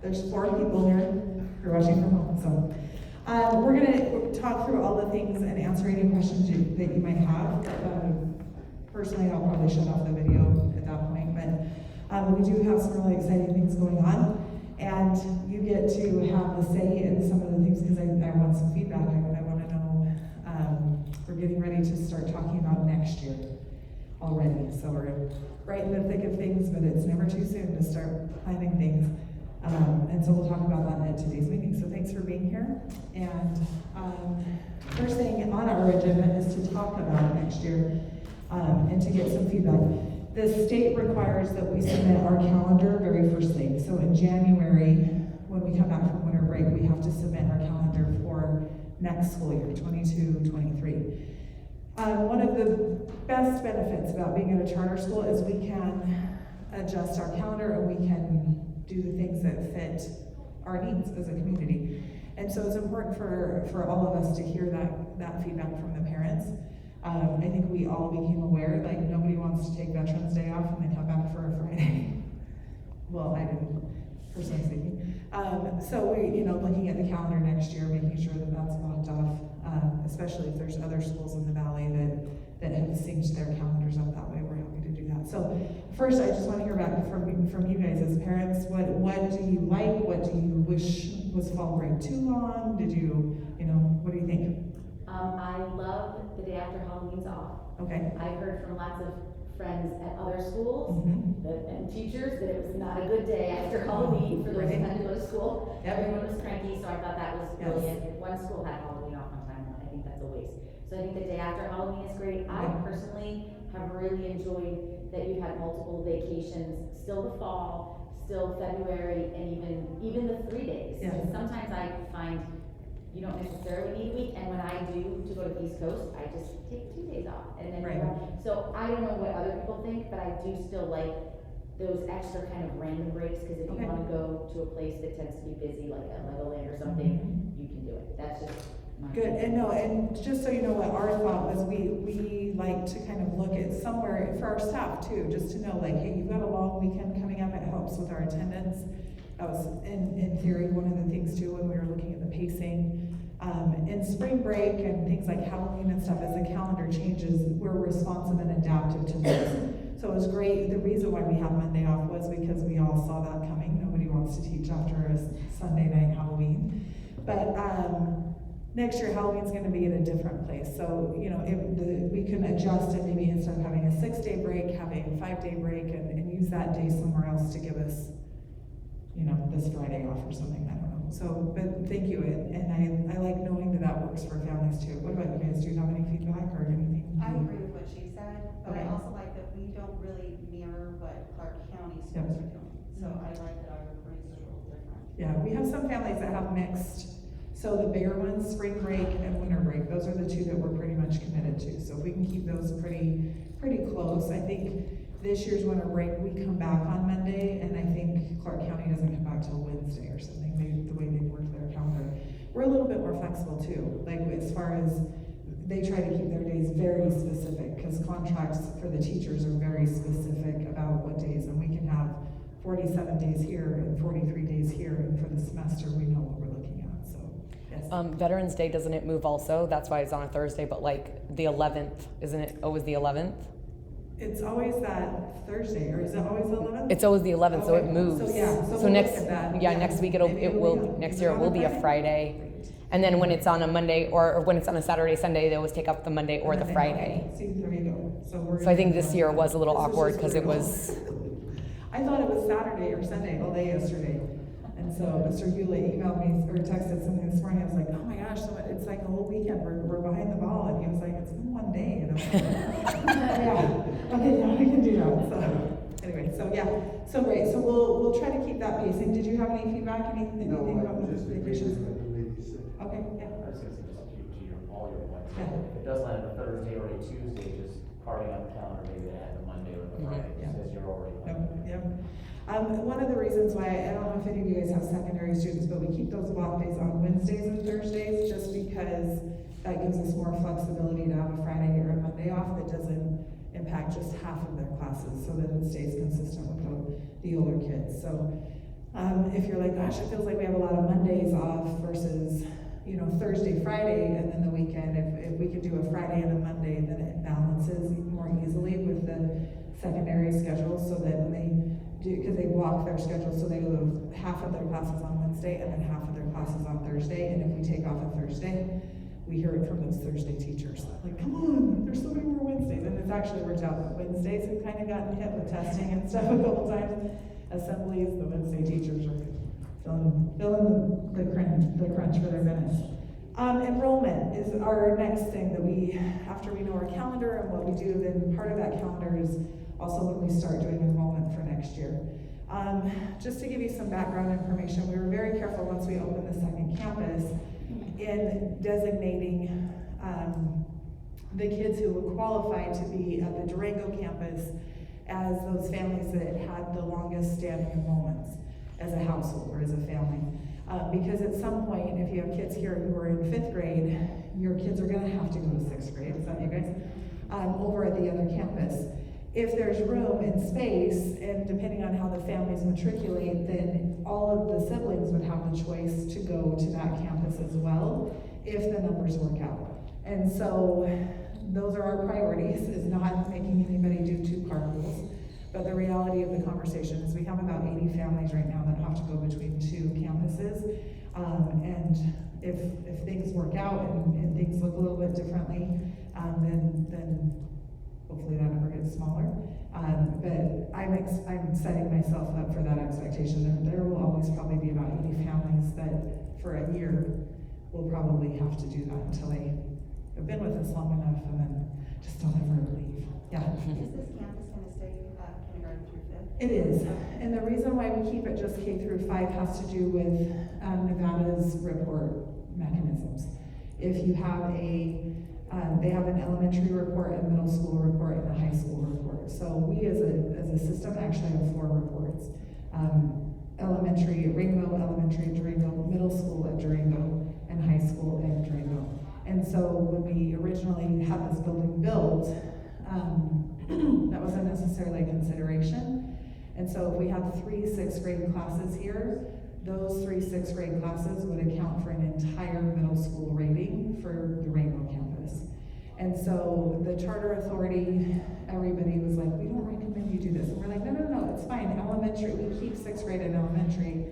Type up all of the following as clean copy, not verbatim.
There's 4 people here who are watching from home, so. We're gonna talk through all the things and answer any questions that you might have. Personally, I'll probably shut off the video at that point, but we do have some really exciting things going on, and you get to have the say in some of the things, because I want some feedback. I want to know, we're getting ready to start talking about next year already, so we're right in the thick of things, but it's never too soon to start planning things. And so we'll talk about that at today's meeting. So thanks for being here. And first thing on our agenda is to talk about next year and to get some feedback. The state requires that we submit our calendar very first thing. So in January, when we come back from winter break, we have to submit our calendar for next school year, 22-23. One of the best benefits about being at a charter school is we can adjust our calendar and we can do the things that fit our needs as a community. And so it's important for all of us to hear that feedback from the parents. I think we all became aware, like nobody wants to take Veterans Day off and then come back for a Friday. Well, I didn't, personally speaking. So we, looking at the calendar next year, making sure that that's blocked off, especially if there's other schools in the valley that have synced their calendars up that way. We're happy to do that. So first, I just want to hear back from you guys as parents. What do you like? What do you wish was fall break too long? Did you, what do you think? I love the day after Halloween's off. Okay. I've heard from lots of friends at other schools Mm-hmm. and teachers that it was not a good day after Halloween for those who had to go to school. Yep. Everyone was cranky, so I thought that was brilliant. If one school had Halloween off on time, I think that's a waste. So I think the day after Halloween is great. I personally have really enjoyed that you had multiple vacations, still the fall, still February, and even the 3 days. Yeah. Sometimes I find you don't necessarily need a week, and when I do to go to the East Coast, I just take 2 days off, and then right. So I don't know what other people think, but I do still like those extra kind of random breaks, because if you want to go to a place that tends to be busy, like a Legoland or something, you can do it. That's just my good. opinion. And just so you know what our thought was, we like to kind of look at somewhere for our staff too, just to know like, hey, you've got a long weekend coming up, it helps with our attendance. That was in theory one of the things too when we were looking at the pacing. In spring break and things like Halloween and stuff, as the calendar changes, we're responsive and adaptive to this. So it was great. The reason why we had Monday off was because we all saw that coming. Nobody wants to teach after a Sunday night Halloween. But next year Halloween's going to be in a different place. So we can adjust it, maybe instead of having a 6-day break, having a 5-day break, and use that day somewhere else to give us this Friday off or something, I don't know. So, but thank you, and I like knowing that works for families too. What about you guys? Do you have any feedback or anything? I agree with what she said, but Okay. I also like that we don't really mirror what Clark County schools are doing. So I like that our breaks are a little different. Yeah, we have some families that have mixed. So the bigger ones, spring break and winter break, those are the 2 that we're pretty much committed to. So if we can keep those pretty close, I think this year's winter break, we come back on Monday, and I think Clark County doesn't come back till Wednesday or something, the way they work their calendar. We're a little bit more flexible too, like as far as they try to keep their days very specific, because contracts for the teachers are very specific about what days, and we can have 47 days here and 43 days here, and for the semester, we know what we're looking at, so, yes. Veterans Day, doesn't it move also? That's why it's on a Thursday, but like the 11th, isn't it always the 11th? It's always that Thursday, or is it always the 11th? It's always the 11th, okay. so it moves. So yeah, so we'll next, look at that. next week next year it will be a Friday. Great. And then when it's on a Monday or when it's on a Saturday, Sunday, they always take up the Monday or the Friday. See, there you go. So I think this year was a little awkward because it was. I thought it was Saturday or Sunday all day yesterday. And so Mr. Hewlett emailed me or texted something this morning. I was like, oh my gosh, so it's like a whole weekend. We're behind the ball. And he was like, it's been one day. And I was like, yeah, okay, yeah, we can do that. So anyway, so yeah, so great. So we'll try to keep that pacing. Did you have any feedback? Anything about the vacations? Okay, yeah. I was going to say, just to all your points. Yeah. If it does land on a Thursday or a Tuesday, just carving out the calendar, maybe they had the Monday or the Friday, Yeah. says you're already. Yep. One of the reasons why, I don't know if any of you guys have secondary students, but we keep those block days on Wednesdays and Thursdays just because that gives us more flexibility to have a Friday or a Monday off that doesn't impact just half of their classes, so that it stays consistent with the older kids. So If you're like, gosh, it feels like we have a lot of Mondays off versus, Thursday, Friday, and then the weekend, if we could do a Friday and a Monday, then it balances more easily with the secondary schedule, so that when they do, because they block their schedule, so they go half of their classes on Wednesday and then half of their classes on Thursday, and if we take off a Thursday, we hear it from those Thursday teachers, like, come on, there's so many more Wednesdays, and it's actually worked out. Wednesdays have kind of gotten hit with testing and stuff a couple times. Assemblies, the Wednesday teachers are feeling the crunch for their minutes. Enrollment is our next thing that we, after we know our calendar and what we do, then part of that calendar is also when we start doing enrollment for next year. Just to give you some background information, we were very careful once we opened the second campus in designating the kids who would qualify to be at the Durango campus as those families that had the longest standing enrollments as a household or as a family. Because at some point, if you have kids here who are in 5th grade, your kids are gonna have to go to 6th grade, is that you guys? Over at the other campus. If there's room and space, and depending on how the families matriculate, then all of the siblings would have the choice to go to that campus as well, if the numbers work out. And so, those are our priorities, is not making anybody do 2 carpools. But the reality of the conversation is we have about 80 families right now that have to go between 2 campuses. And if things work out and things look a little bit differently, then hopefully that number gets smaller. But I'm setting myself up for that expectation. There will always probably be about 80 families that for a year will probably have to do that until they have been with us long enough and then just don't ever leave. Yeah. Is this campus gonna stay kindergarten through 5th? It is, and the reason why we keep it just K through 5 has to do with Nevada's report mechanisms. If you have they have an elementary report, a middle school report, and a high school report. So we as a system actually have 4 reports. Elementary at Rainbow, elementary at Durango, middle school at Durango, and high school at Durango. And so when we originally had this building built, that wasn't necessarily a consideration. And so if we had 3 6th grade classes here, those 3 6th grade classes would account for an entire middle school rating for the Rainbow campus. And so the charter authority, everybody was like, we don't recommend you do this. And we're like, no, it's fine. Elementary, we keep 6th grade in elementary.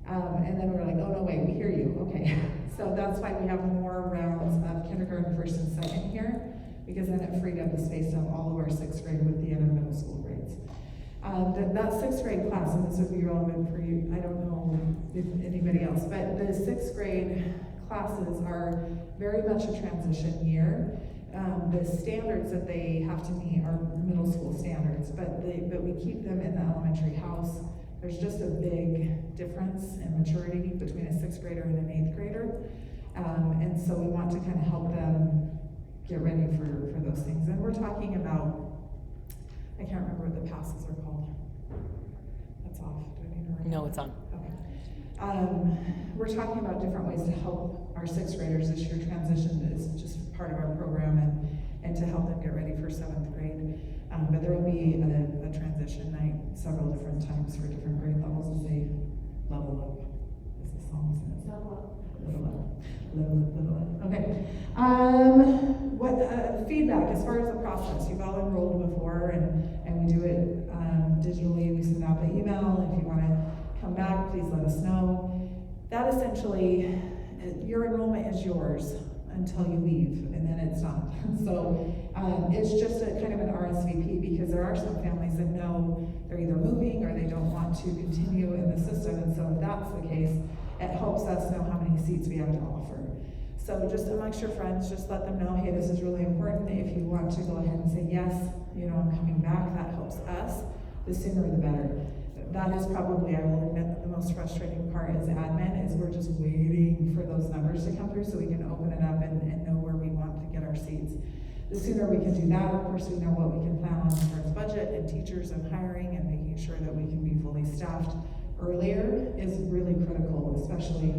And then we're like, oh no, wait, we hear you, okay. So that's why we have more rounds of kindergarten, 1st and 2nd here, because then it freed up the space to have all of our 6th grade with the other middle school grades. That 6th grade class, and this would be relevant for you, I don't know if anybody else, but the 6th grade classes are very much a transition year. The standards that they have to meet are middle school standards, but we keep them in the elementary house. There's just a big difference in maturity between a 6th grader and an 8th grader. And so we want to kind of help them get ready for those things. And we're talking about, I can't remember what the passes are called. That's off. Do I need to remember? No, it's on. Okay. We're talking about different ways to help our 6th graders this year transition is just part of our program and to help them get ready for 7th grade. But there will be a transition night several different times for different grade levels as they level up, as the song says. Level up. Okay. What feedback as far as the process? You've all enrolled before, and we do it digitally. We send out the email. If you want to come back, please let us know. That essentially, your enrollment is yours until you leave, and then it's not. So it's just a kind of an RSVP, because there are some families that know they're either moving or they don't want to continue in the system, and so if that's the case, it helps us know how many seats we have to offer. So just amongst your friends, just let them know, hey, this is really important. If you want to go ahead and say, yes, I'm coming back, that helps us. The sooner the better. That is probably, I will admit, the most frustrating part as admin is we're just waiting for those numbers to come through so we can open it up and know where we want to get our seats. The sooner we can do that, of course, we know what we can plan on as far as budget and teachers and hiring and making sure that we can be fully staffed earlier is really critical, especially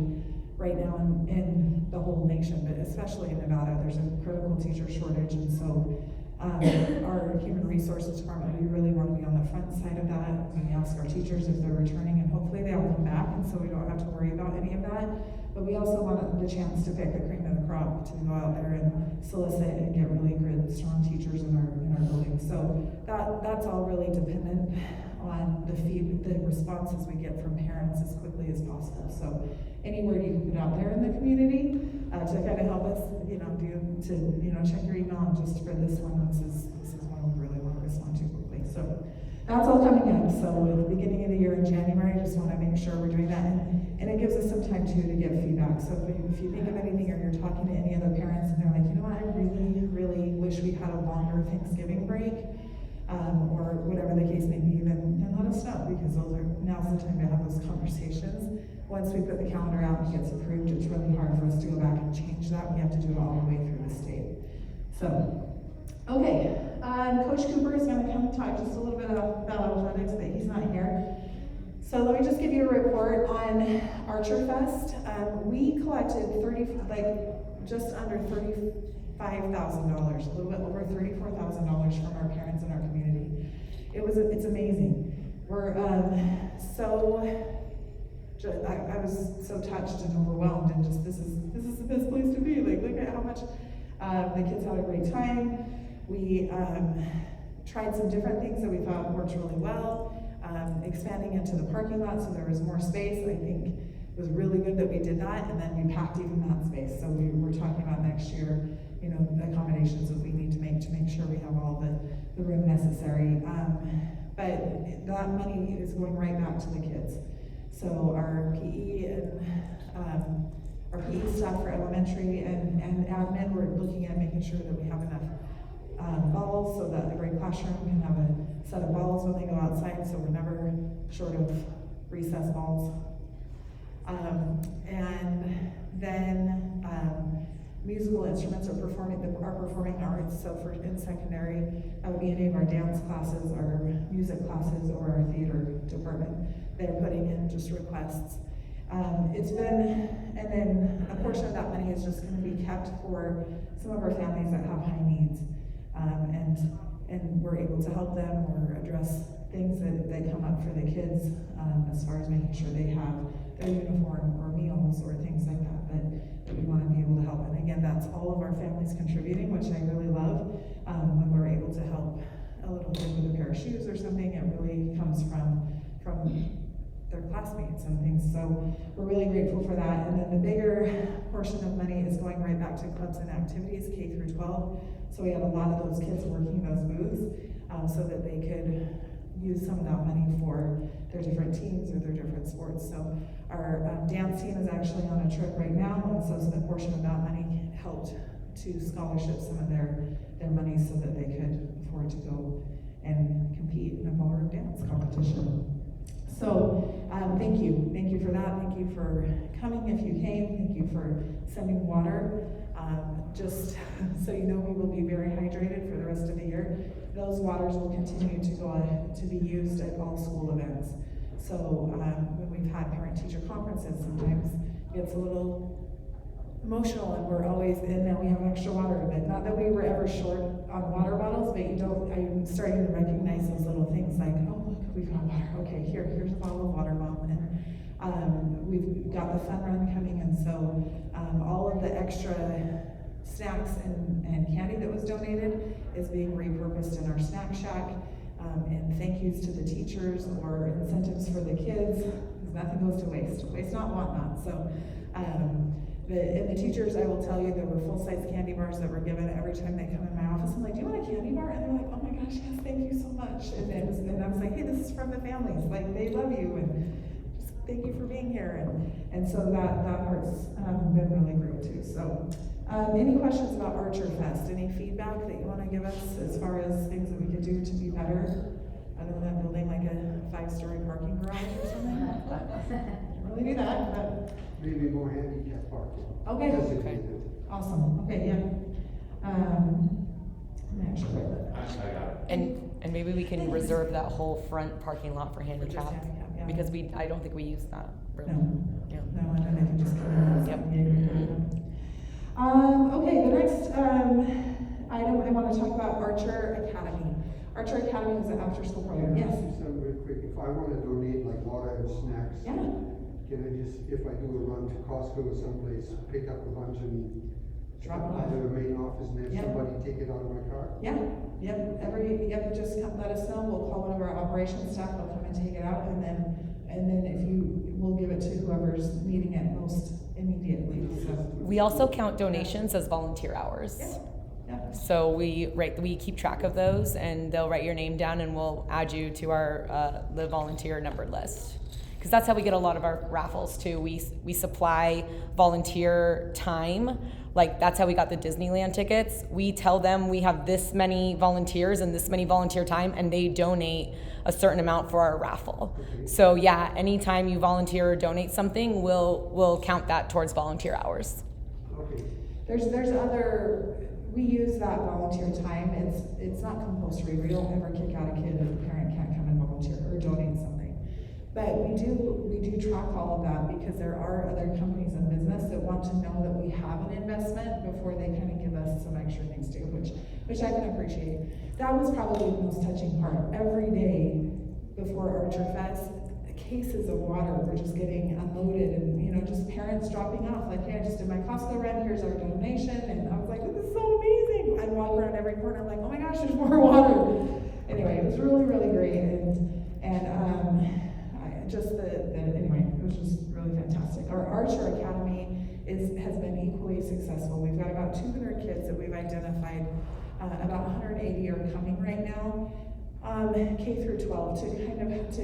right now in the whole nation, but especially in Nevada. There's a critical teacher shortage, and so Our human resources department, we really want to be on the front side of that. We ask our teachers if they're returning, and hopefully they all come back, and so we don't have to worry about any of that. But we also want the chance to pick the cream of the crop, to go out there and solicit and get really good, strong teachers in our building. So that's all really dependent on the responses we get from parents as quickly as possible. So any word you can put out there in the community to kind of help us, check your email just for this one. This is one we really want to respond to quickly. So that's all coming up. So at the beginning of the year in January, just want to make sure we're doing that, and it gives us some time too to get feedback. So if you think of anything, or you're talking to any other parents and they're like, you know what, I really, really wish we had a longer Thanksgiving break, or whatever the case may be, then let us know, because now's the time to have those conversations. Once we put the calendar out and it gets approved, it's really hard for us to go back and change that. We have to do it all the way through the state. So, okay, Coach Cooper is going to come talk just a little bit about athletics, but he's not here. So let me just give you a report on Archer Fest. We collected just under $35,000, a little bit over $34,000 from our parents in our community. It's amazing. I was so touched and overwhelmed, and just this is the best place to be. Like, look at how much the kids had a great time. We tried some different things that we thought worked really well. Expanding into the parking lot so there was more space. I think it was really good that we did that, and then we packed even that space. So we're talking about next year, accommodations that we need to make sure we have all the room necessary. But that money is going right back to the kids. So our PE and our PE staff for elementary and admin, we're looking at making sure that we have enough balls so that the grade classroom can have a set of balls when they go outside, so we're never short of recess balls. And then musical instruments are performing arts. So in secondary, that would be any of our dance classes, our music classes, or our theater department. They're putting in just requests. And then a portion of that money is just going to be kept for some of our families that have high needs. And we're able to help them or address things that come up for the kids, as far as making sure they have their uniform or meals or things like that we want to be able to help. And again, that's all of our families contributing, which I really love. When we're able to help a little kid with a pair of shoes or something, it really comes from their classmates and things. So we're really grateful for that. And then the bigger portion of money is going right back to clubs and activities, K through 12. So we have a lot of those kids working those booths, so that they could use some of that money for their different teams or their different sports. So our dance team is actually on a trip right now, and so the portion of that money helped to scholarship some of their money so that they could afford to go and compete in a ballroom dance competition. So thank you for that. Thank you for coming if you came. Thank you for sending water. Just so you know, we will be very hydrated for the rest of the year. Those waters will continue to go on to be used at all school events. So when we've had parent-teacher conferences, sometimes it gets a little emotional, and we're always, and now we have extra water. But not that we were ever short on water bottles, but I'm starting to recognize those little things like, oh look, we've got water. Okay, here's a bottle of water, Mom. And we've got the fun run coming, and so all of the extra snacks and candy that was donated is being repurposed in our snack shack. And thank yous to the teachers, or incentives for the kids, because nothing goes to waste. Waste not, want not. So the teachers, I will tell you, there were full-size candy bars that were given every time they come in my office. I'm like, do you want a candy bar? And they're like, oh my gosh, yes, thank you so much. And I was like, hey, this is from the families. Like, they love you, and just thank you for being here. And so that part's been really great too. So any questions about Archer Fest? Any feedback that you want to give us as far as things that we could do to be better? Other than building like a 5-story parking garage or something? Can't really do that, but. Maybe more handicap parking. Okay. Okay. Awesome. Okay, yeah. I'm actually write that down. I got it. And maybe we can reserve that whole front parking lot for handicap, handicap, yeah. because I don't think we use that really. No. Yeah. No, and then they can just come in. Yep. Okay, the next item, I want to talk about Archer Academy. Archer Academy is an after-school program. Yes. Just something real quick, if I wanna donate like water and snacks. Yeah. Can I just, if I do a run to Costco or someplace, pick up a bunch and Drop it off. to the main office and Yeah. have somebody take it out of my car? Yeah, just come, let us know, we'll call one of our operations staff, they'll come and take it out, and then we'll give it to whoever's needing it most immediately, so. We also count donations as volunteer hours. Yeah. So we keep track of those, and they'll write your name down, and we'll add you to our the volunteer numbered list. Because that's how we get a lot of our raffles too. We supply volunteer time. Like that's how we got the Disneyland tickets. We tell them we have this many volunteers and this many volunteer time, and they donate a certain amount for our raffle. So yeah, anytime you volunteer or donate something, we'll count that towards volunteer hours. Okay. There's other, we use that volunteer time, it's not compulsory, we don't ever kick out a kid if the parent can't come and volunteer or donate something. But we do track all of that because there are other companies in business that want to know that we have an investment before they kind of give us some extra things too, which I can appreciate. That was probably the most touching part. Every day before Archer Fest, cases of water were just getting unloaded, and just parents dropping off like, hey, I just did my Costco run, here's our donation, and I was like, this is so amazing. I'd walk around every corner, I'm like, oh my gosh, there's more water. Anyway, it was really, really great, anyway, it was just really fantastic. Our Archer Academy has been equally successful. We've got about 200 kids that we've identified. About 180 are coming right now, K through 12, to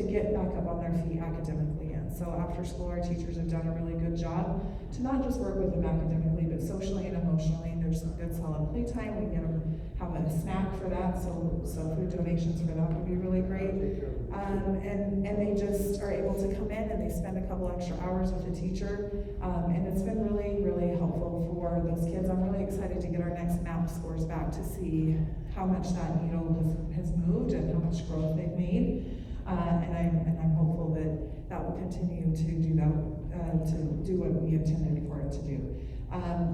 get back up on their feet academically. And so after school, our teachers have done a really good job to not just work with them academically, but socially and emotionally. There's some good solid playtime. We get them have a snack for that, so food donations for that would be really great. And they just are able to come in and they spend a couple extra hours with the teacher, and it's been really, really helpful for those kids. I'm really excited to get our next MAP scores back to see how much that needle has moved and how much growth they've made. And I'm hopeful that will continue to do that, to do what we intended for it to do.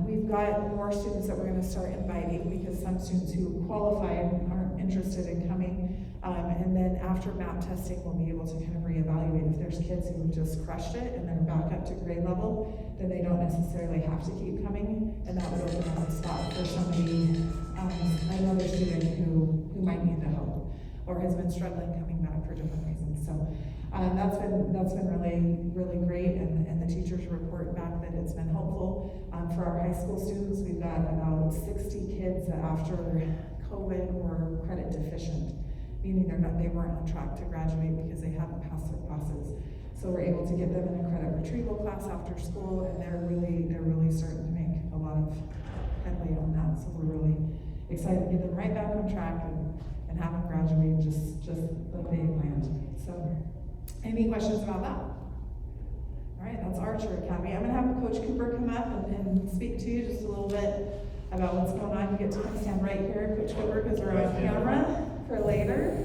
We've got more students that we're going to start inviting because some students who qualify aren't interested in coming. And then after MAP testing, we'll be able to kind of reevaluate. If there's kids who just crushed it and they're back up to grade level, then they don't necessarily have to keep coming, and that would open up a spot for somebody, another student who might need the help or has been struggling coming back for different reasons. So that's been really, really great, and the teachers report back that it's been helpful. For our high school students, we've got about 60 kids that after COVID were credit deficient, meaning they weren't on track to graduate because they hadn't passed their classes. So we're able to get them in a credit retrieval class after school, and they're really starting to make a lot of headway on that. So we're really excited to get them right back on track and have them graduate just like they planned. So, any questions about that? All right, that's Archer Academy. I'm gonna have Coach Cooper come up and speak to you just a little bit about what's going on. You get to stand right here, Coach Cooper, because we're on camera for later.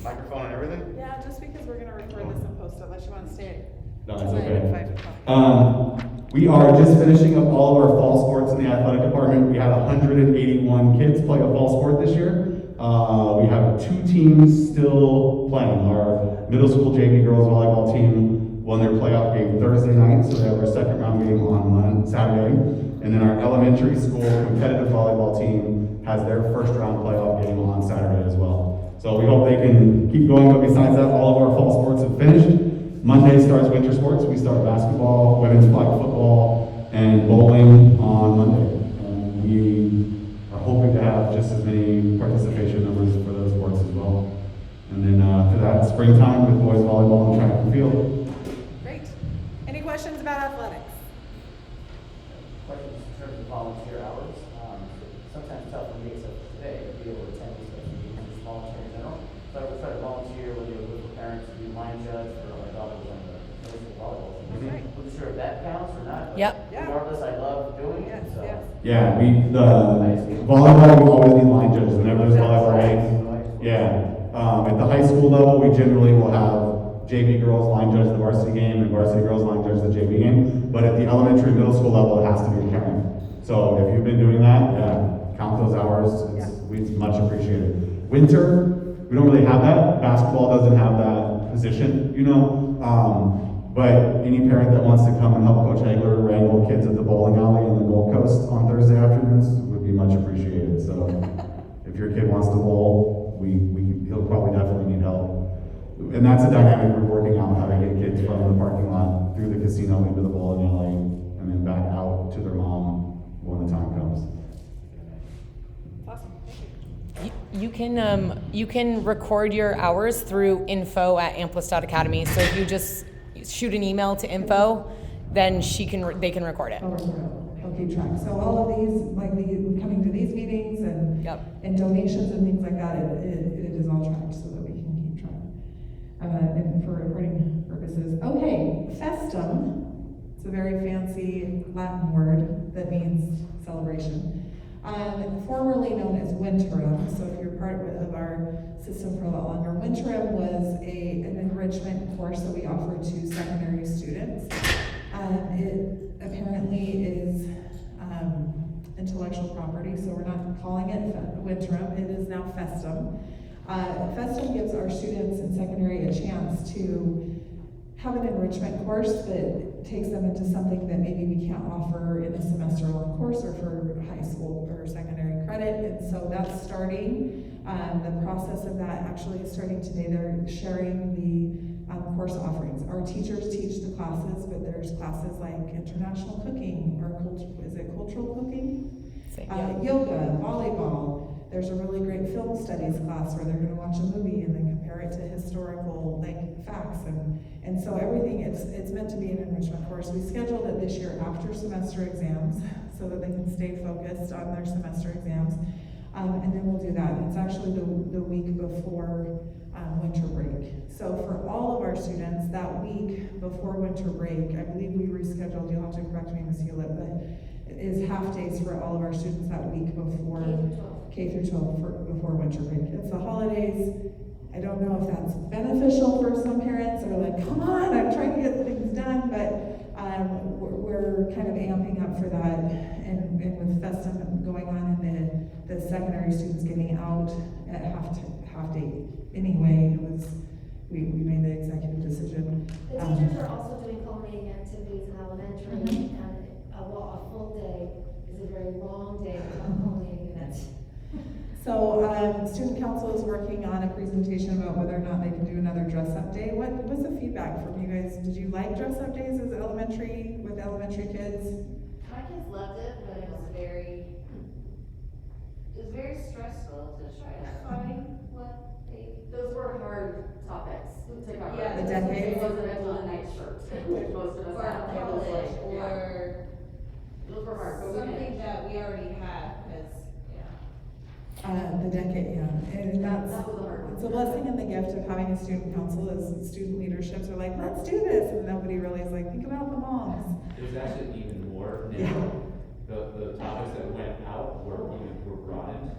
Microphone and everything? Yeah, just because we're gonna record this and post it, unless you wanna stay. No, it's tonight okay. at 5 o'clock. We are just finishing up all of our fall sports in the athletic department. We had 181 kids play a fall sport this year. We have 2 teams still playing. Our middle school JV girls volleyball team won their playoff game Thursday night, so they have their second round game on Saturday. And then our elementary school competitive volleyball team has their first round playoff game on Saturday as well. So we hope they can keep going, but besides that, all of our fall sports have finished. Monday starts winter sports. We start basketball, women's flag football, and bowling on Monday. And we are hoping to have just as many participation numbers for those sports as well. And then after that, springtime with boys volleyball and track and field. Great. Any questions about athletics? Questions in terms of volunteer hours. Sometimes tough for me, except for today, to be able to attend these special meetings and just volunteer in general. So I would try to volunteer when you're with the parents to do line judge for my daughter was on the middle school volleyball team. Right. I'm not sure if that counts or not. But Yep. Yeah. Regardless, I love doing it. Yes, So. yes. Yeah, the volleyball, we always need line judges whenever there's volleyball games. Yeah, at the high school level, we generally will have JV girls line judge the varsity game and varsity girls line judge the JV game. But at the elementary, middle school level, it has to be a parent. So if you've been doing that, yeah, count those hours. It's much appreciated. Winter, we don't really have that. Basketball doesn't have that position, you know. But any parent that wants to come and help Coach Hagler wrangle kids at the bowling alley in the Gold Coast on Thursday afternoons would be much appreciated. So if your kid wants to bowl, he'll probably definitely need help. And that's a dynamic we're working out, how to get kids from the parking lot through the casino into the bowling alley and then back out to their mom when the time comes. You can record your hours through info@amplus.academy. So if you just shoot an email to info, then they can record it. I'll keep track. So all of these, like coming to these meetings and donations and things like that, it is all tracked so that we can keep track. And for recording purposes. Okay, festum. It's a very fancy Latin word that means celebration. Formerly known as Winterim, so if you're part of our system for a lot longer, Winterim was an enrichment course that we offered to secondary students. It apparently is intellectual property, so we're not calling it Winterim, it is now Festum. Festum gives our students in secondary a chance to have an enrichment course that takes them into something that maybe we can't offer in a semester-long course or for high school or secondary credit. And so that's starting. The process of that actually is starting today. They're sharing the course offerings. Our teachers teach the classes, but there's classes like international cooking or cultural cooking? Yoga, volleyball. There's a really great film studies class where they're going to watch a movie and then compare it to historical facts and so everything. It's meant to be an enrichment course. We scheduled it this year after semester exams so that they can stay focused on their semester exams, and then we'll do that. It's actually the week before winter break. So for all of our students, that week before winter break, I believe we rescheduled. You'll have to correct me, Ms. Hewlett, but it is half days for all of our students that week before K through 12 before winter break. It's the holidays. I don't know if that's beneficial for some parents that are like, come on, I'm trying to get things done, but we're kind of amping up for that, and with Festum going on and the secondary students getting out at half day anyway, we made the executive decision. The teachers are also doing culminating activities in elementary, and a full day is a very long day of culminating events. So student council is working on a presentation about whether or not they can do another dress-up day. What was the feedback from you guys? Did you like dress-up days with elementary kids? My kids loved it, but it was very stressful to try to find what Those were hard topics to cover. Yeah, the decades. It wasn't until the night shirt, which most of us have. It was college, like, or those were hard, but we something managed. that we already had, because, The decade, yeah. And That was a hard one. it's a blessing and the gift of having a student council as student leaderships are like, let's do this, and nobody really is like, think about the moms. There's actually even more now. Yeah. The topics that went out were broadened.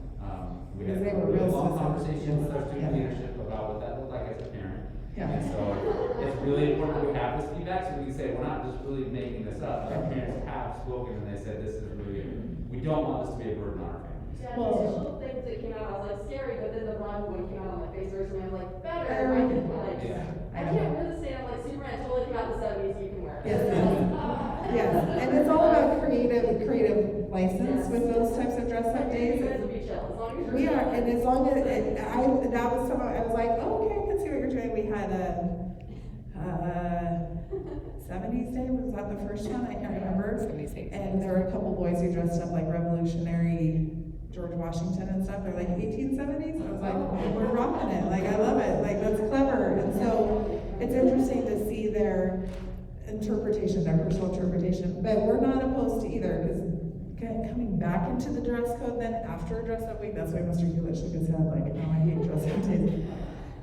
We had Because they a were really real long specific. conversation with our student Yeah. leadership about what that looked like as a parent. Yeah. And so it's really important we have this feedback so we can say, we're not just really making this up. Our parents have spoken and they said, this is really, we don't want this to be a burden on our families. Yeah, Well- the initial things that came out, I was like scary, but then the run when it came out on my face recently, I was like, better. Better. I can like, Yeah. I can't wear the same. I'm like, Superman totally came out in the 70s, you can wear it. Yes. Like, Yeah, and it's all about creative license with those types of dress-up days. You guys will be chill, as long as you're We are, chill. and as long as, that was some, I was like, oh, okay, I can see what you're doing. We had a 70s day, was that the first one? I can't remember. 70s day. And there were a couple boys who dressed up like revolutionary George Washington and stuff. They're like 1870s. I was like, we're rocking it. Like, I love it. Like, that's clever. And so it's interesting to see their interpretation, their personal interpretation. But we're not opposed to either, because coming back into the dress code then after dress up week, that's why Mr. Hewlett shook his head like, no, I hate dress up days.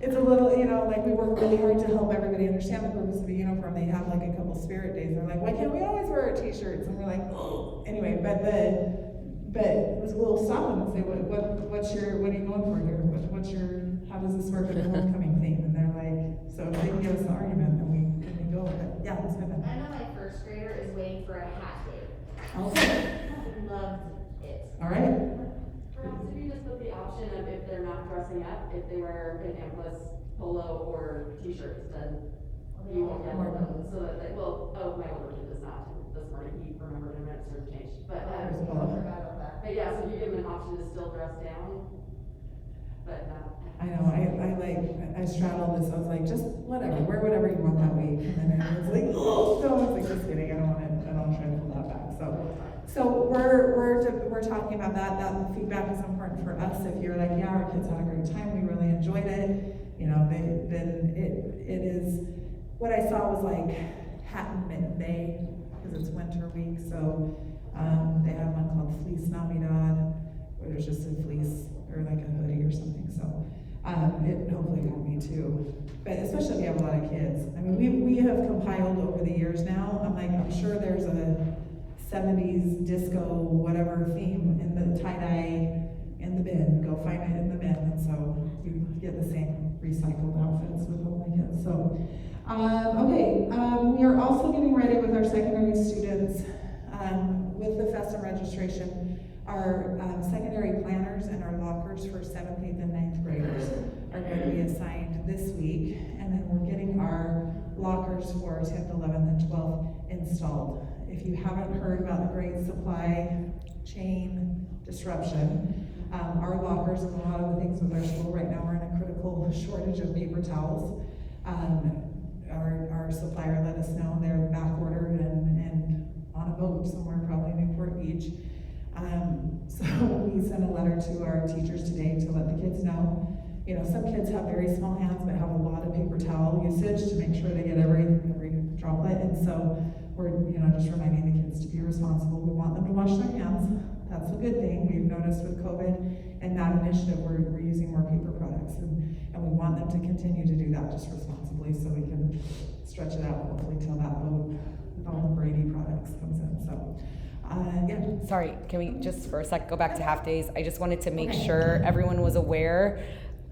It's a little, like we work really hard to help everybody understand the purpose of a uniform. They have like a couple spirit days. They're like, why can't we always wear our t-shirts? And we're like, oh. Anyway, but it was a little stop and say, what are you going for here? How does this work with the homecoming theme? And they're like, so if they can give us the argument, and we go with it. Yeah, let's go ahead. I know my first grader is waiting for a hat day. Okay, Loved it. all right. Perhaps if you just put the option of if they're not dressing up, if they wear an Amethyst polo or t-shirt instead, you won't get them, so that they, well, oh, my older kid does not, this morning he remembered him and it sort of changed, but, There's a I polo. forgot about that. but yeah, so you give them an option to still dress down, but not. I know, I straddled this, I was like, just whatever, wear whatever you want that week, and then it was like, oh, no, I was like, just kidding, I don't try to pull that back, so we're talking about that feedback is important for us. If you're like, yeah, our kids had a great time, we really enjoyed it, you know, then it is, what I saw was like hat and mitten day, because it's winter week, so, they have one called Fleece Navidad, where there's just a fleece, or like a hoodie or something, so, it hopefully won't be too, but especially if you have a lot of kids. I mean, we have compiled over the years now, I'm sure there's a 70s disco whatever theme in the tie-dye in the bin, go find it in the bin, and so you get the same recycled outfits with all my kids. So, okay, we are also getting ready with our secondary students with the FESTA registration. Our secondary planners and our lockers for 7th, 8th, and 9th graders are going to be assigned this week, and then we're getting our lockers for 10th, 11th, and 12th installed. If you haven't heard about the great supply chain disruption, our lockers and a lot of the things with our school right now are in a critical shortage of paper towels. Our supplier let us know they're back ordered and on a boat somewhere, probably Newport Beach. So we sent a letter to our teachers today to let the kids know. You know, some kids have very small hands but have a lot of paper towel usage to make sure they get every droplet, and so we're, you know, just reminding the kids to be responsible. We want them to wash their hands. That's a good thing. We've noticed with COVID and that initiative, we're using more paper products, and we want them to continue to do that just responsibly so we can stretch it out hopefully till that boat with all the Brady products comes in. So, yeah. Sorry, can we just for a sec go back to half days? I just wanted to make sure everyone was aware.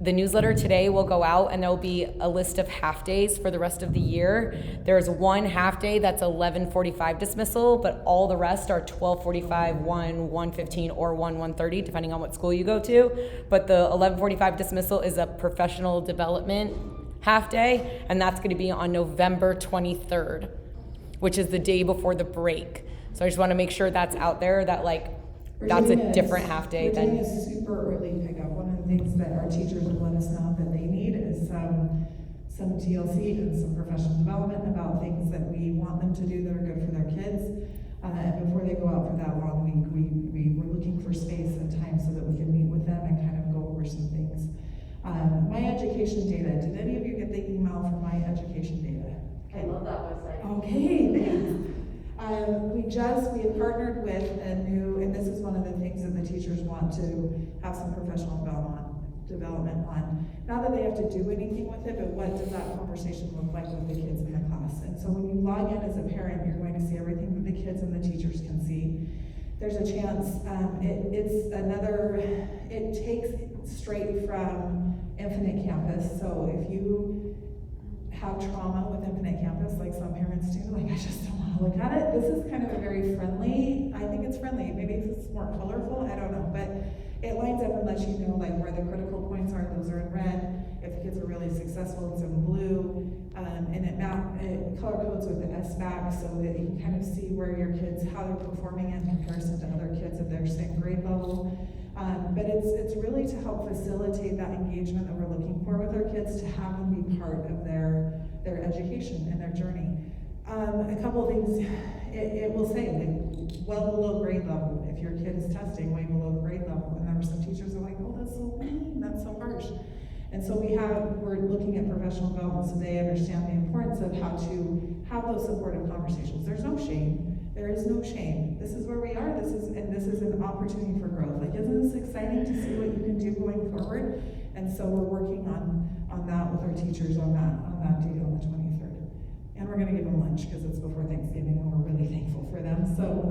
The newsletter today will go out and there'll be a list of half days for the rest of the year. There's one half day that's 11:45 dismissal, but all the rest are 12:45, 1, 1:15, or 1:30, depending on what school you go to. But the 11:45 dismissal is a professional development half day, and that's gonna be on November 23rd, which is the day before the break. So I just wanna make sure that's out there, that that's a different half day than. We're doing than. a super early pickup. One of the things that our teachers will let us know that they need is some TLC and some professional development about things that we want them to do that are good for their kids. And before they go out for that long week, we were looking for space and time so that we can meet with them and kind of go over some things. My education data. Did any of you get the email from my education data? I love that website. Okay, thanks. We have partnered with a new, and this is one of the things that the teachers want to have some professional development on. Not that they have to do anything with it, but what does that conversation look like with the kids in the class? And so when you log in as a parent, you're going to see everything that the kids and the teachers can see. There's a chance, it takes straight from Infinite Campus. So if you have trauma with Infinite Campus, like some parents do, like I just don't want to look at it. This is kind of a very friendly, I think it's friendly, maybe it's more colorful, I don't know, but it lines up and lets you know like where the critical points are, those are in red. If the kids are really successful, it's in blue, and it color codes with the SBAC so that you can kind of see where your kids, how they're performing in comparison to other kids at their same grade level. But it's really to help facilitate that engagement that we're looking for with our kids, to have them be part of their education and their journey. A couple of things, it will say like well below grade level if your kid is testing way below grade level, and there were some teachers who are like, oh, that's so mean, that's so harsh. And so we're looking at professional development so they understand the importance of how to have those supportive conversations. There's no shame. There is no shame. This is where we are. This is an opportunity for growth. Like, isn't this exciting to see what you can do going forward? And so we're working on that with our teachers on that date on the 23rd. And we're gonna give them lunch because it's before Thanksgiving and we're really thankful for them. So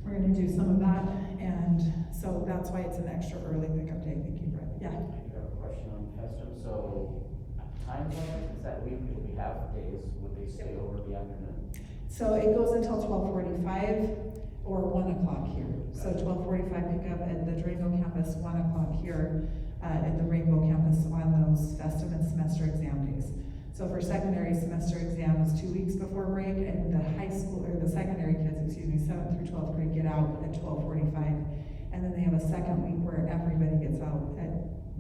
we're gonna do some of that, and so that's why it's an extra early pickup day. Thank you, Brett. Yeah. I do have a question on FESTA. So times on it? Is that week, if we have days, would they stay over the afternoon? So it goes until 12:45 or 1 o'clock here. So 12:45 pickup at the Durango campus, 1 o'clock here at the Rainbow campus on those festive and semester exam days. So for secondary semester exams, 2 weeks before break, and the high school, or the secondary kids, 7th through 12th grade get out at 12:45. And then they have a second week where everybody gets out at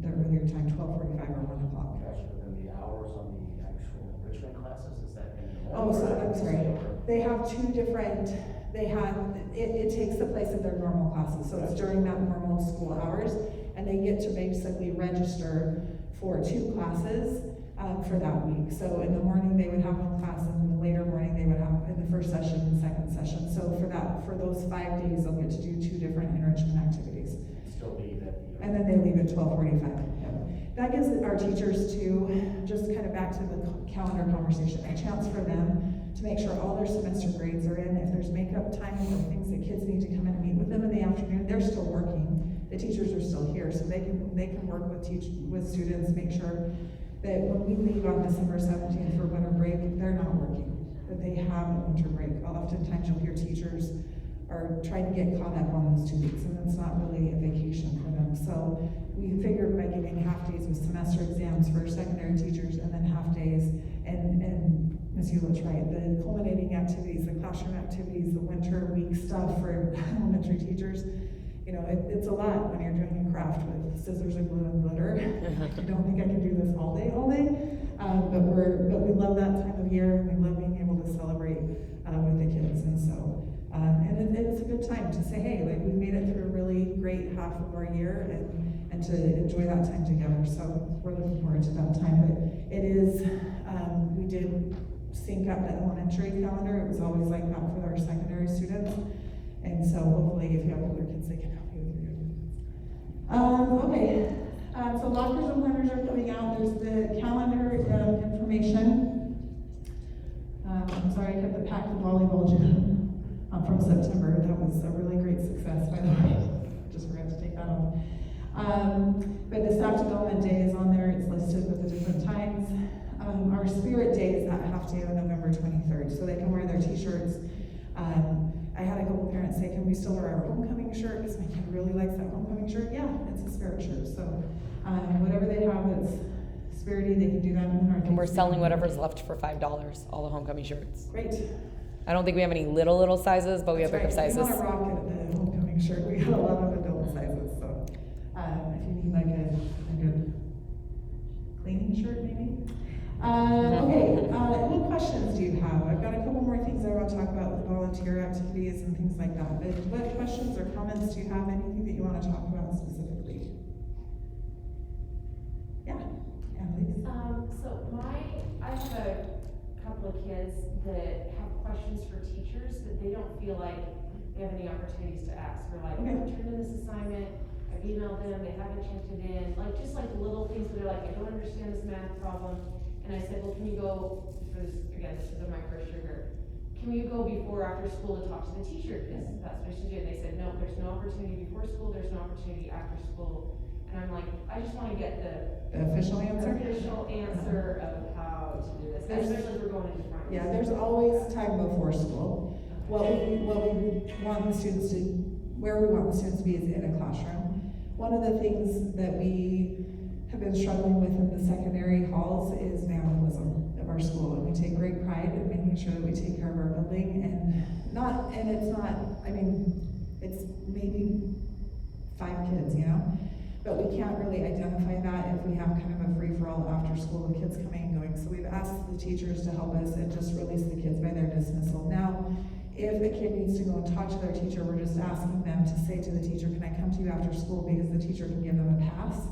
the earlier time, 12:45 or 1 o'clock. Gotcha, but then the hours on the actual enrichment classes, is that in the Oh, morning? so or I'm is it sorry. over? They have two different, it takes the place of their normal classes. So it's during that normal school hours. And they get to basically register for 2 classes for that week. So in the morning, they would have 1 class, and in the later morning, they would have in the first session and second session. So for those 5 days, they'll get to do 2 different enrichment activities. Still leave at the. And then they leave at 12:45. That gives our teachers too, just kind of back to the calendar conversation, a chance for them to make sure all their semester grades are in. If there's makeup time or things that kids need to come in and meet with them in the afternoon, they're still working. The teachers are still here, so they can work with students, make sure that when we leave on December 17th for winter break, they're not working, that they have a winter break. Oftentimes you'll hear teachers are trying to get caught up on those 2 weeks, and it's not really a vacation for them. So we figured by giving half days with semester exams for secondary teachers, and then half days, and Ms. Hewlett's right, the culminating activities, the classroom activities, the winter week stuff for elementary teachers. You know, it's a lot when you're doing a craft with scissors and glue and glitter. I don't think I can do this all day. But we love that time of year. We love being able to celebrate with the kids, and so it's a good time to say, hey, like we made it through a really great half of our year, and to enjoy that time together. So we're looking forward to that time. But it is, we did sync up the elementary calendar. It was always like that for our secondary students. And so hopefully if you have older kids, they can help you with your. Okay, so lockers and planners are coming out. There's the calendar information. I'm sorry, I kept the PAC volleyball gym from September. That was a really great success, by the way. Just forgot to take that off. But the staff development day is on there. It's listed with the different times. Our spirit day is that half day on November 23rd, so they can wear their t-shirts. I had a couple parents say, can we still wear our homecoming shirt? Because my kid really likes that homecoming shirt. Yeah, it's a spirit shirt. So whatever they have that's spirity, they can do that. And we're selling whatever's left for $5, all the homecoming shirts. Great. I don't think we have any little sizes, but we have bigger sizes. If you want to rock it, the homecoming shirt, we got a lot of adult sizes. So if you need like a good cleaning shirt, maybe. Okay, what questions do you have? I've got a couple more things I want to talk about with volunteer activities and things like that. But what questions or comments do you have? Anything that you want to talk about specifically? Yeah, please. I have a couple of kids that have questions for teachers that they don't feel like they have any opportunities to ask. They're like, Okay. I turned in this assignment, I've emailed them, they haven't checked it in, just like little things that are like, I don't understand this math problem. And I said, well, can you go, for this, again, this is a micro sugar, can you go before or after school to talk to the teacher? Because that's what I should do. And they said, no, there's no opportunity before school, there's no opportunity after school. And I'm like, I just wanna get the official answer? official answer of how to do this, especially as we're going into front. Yeah, there's always time before school. What we want the students to, where we want the students to be is in a classroom. One of the things that we have been struggling with in the secondary halls is vandalism of our school. And we take great pride in making sure that we take care of our building, it's maybe 5 kids, but we can't really identify that if we have kind of a free-for-all after school with kids coming and going. So we've asked the teachers to help us and just release the kids by their dismissal. Now, if a kid needs to go and talk to their teacher, we're just asking them to say to the teacher, can I come to you after school, because the teacher can give them a pass.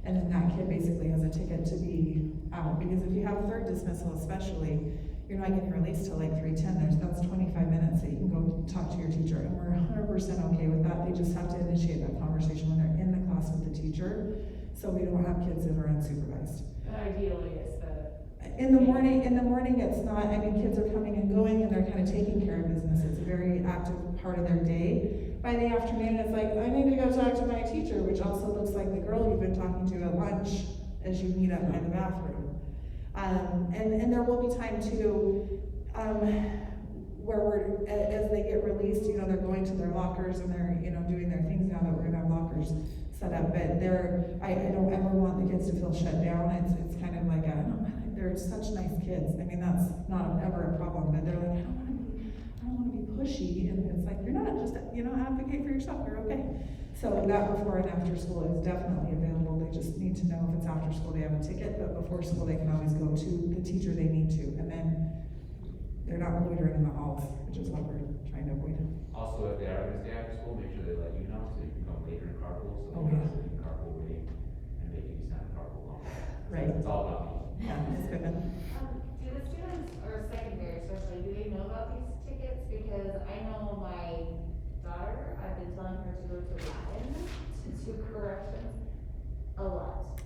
And then that kid basically has a ticket to be out. Because if you have a third dismissal especially, you're not getting released till like 3:10. That's 25 minutes that you can go talk to your teacher. And we're 100% okay with that. They just have to initiate that conversation when they're in the class with the teacher, so we don't have kids that are unsupervised. Ideally, it's in the morning it's not, kids are coming and going and they're kind of taking care of business. It's a very active part of their day. By the afternoon, it's like, I need to go talk to my teacher, which also looks like the girl you've been talking to at lunch as you meet up by the bathroom. And there will be time too, where as they get released, you know, they're going to their lockers and they're, you know, doing their things now that we're gonna have lockers set up, but I don't ever want the kids to feel shut down. It's kind of like, they're such nice kids. I mean, that's not ever a problem, but they're like, I don't wanna be pushy, and it's like, you're not, just, you know, advocate for yourself, you're okay. So that before and after school is definitely available. They just need to know if it's after school, they have a ticket, but before school, they can always go to the teacher they need to, and then they're not loitering in the halls, which is what we're trying to avoid. Also, if they are gonna stay after school, make sure they let you know, so you can come later in carpool, so Oh, they're yeah. not sitting in carpool waiting and making you stand in carpool longer. Right. It's all about me. Yeah, it's good. Do the students, or secondary especially, do they know about these tickets? Because I know my daughter, I've been telling her to go to Latin, to do corrections a lot.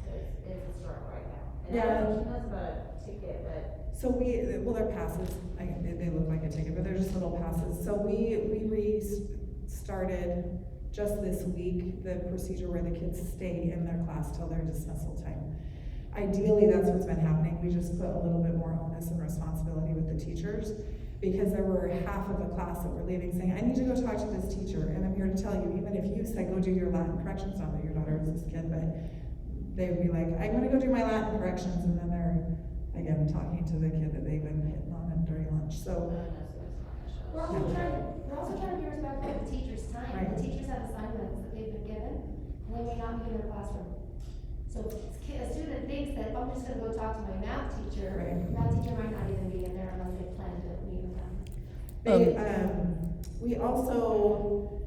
It's a struggle right now. And I don't know if she knows about a ticket, but. So they're passes, they look like a ticket, but they're just little passes. So we restarted just this week the procedure where the kids stay in their class till their dismissal time. Ideally, that's what's been happening. We just put a little bit more onus and responsibility with the teachers, because there were half of the class that were leaving saying, I need to go talk to this teacher. And I'm here to tell you, even if you said, go do your Latin corrections, not that your daughter is this kid, but they would be like, I'm gonna go do my Latin corrections, and then they're, again, talking to the kid that they've been hitting on him during lunch, so. We're also trying to be respectful of the teacher's time. Right. The teachers have assignments that they've been given, and they may not be in their classroom. So if a student thinks that, I'm just gonna go talk to my math teacher, Right. math teacher might not even be in there unless they plan to meet with them. We also,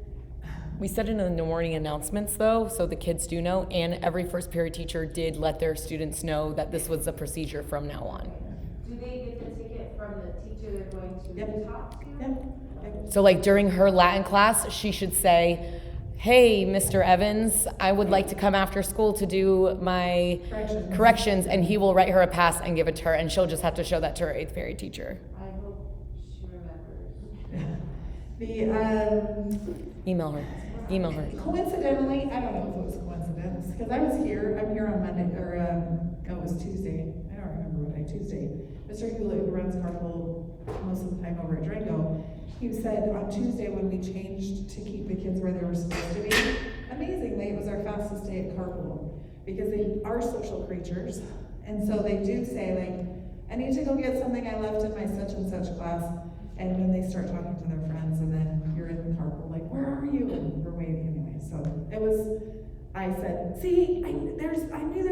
We said it in the morning announcements though, so the kids do know, and every first period teacher did let their students know that this was the procedure from now on. Do they get the ticket from the teacher they're going to talk to? Yep. So like during her Latin class, she should say, hey, Mr. Evans, I would like to come after school to do my corrections, and he will write her a pass and give it to her, and she'll just have to show that to her 8th period teacher. I hope she remembers. Email her. Coincidentally, I don't know if it was coincidence, because I'm here on Monday, or, it was Tuesday, I don't remember what day, Tuesday. Mr. Hewlett, who runs carpool most of the time over at Durango, he said on Tuesday when we changed to keep the kids where they were supposed to be, amazingly, it was our fastest day at carpool, because they are social creatures, and so they do say, like, I need to go get something I left in my such and such class, and then they start talking to their friends, and then you're in the carpool, like, where are you? And we're waiting anyway. So it was, I said, see, I knew there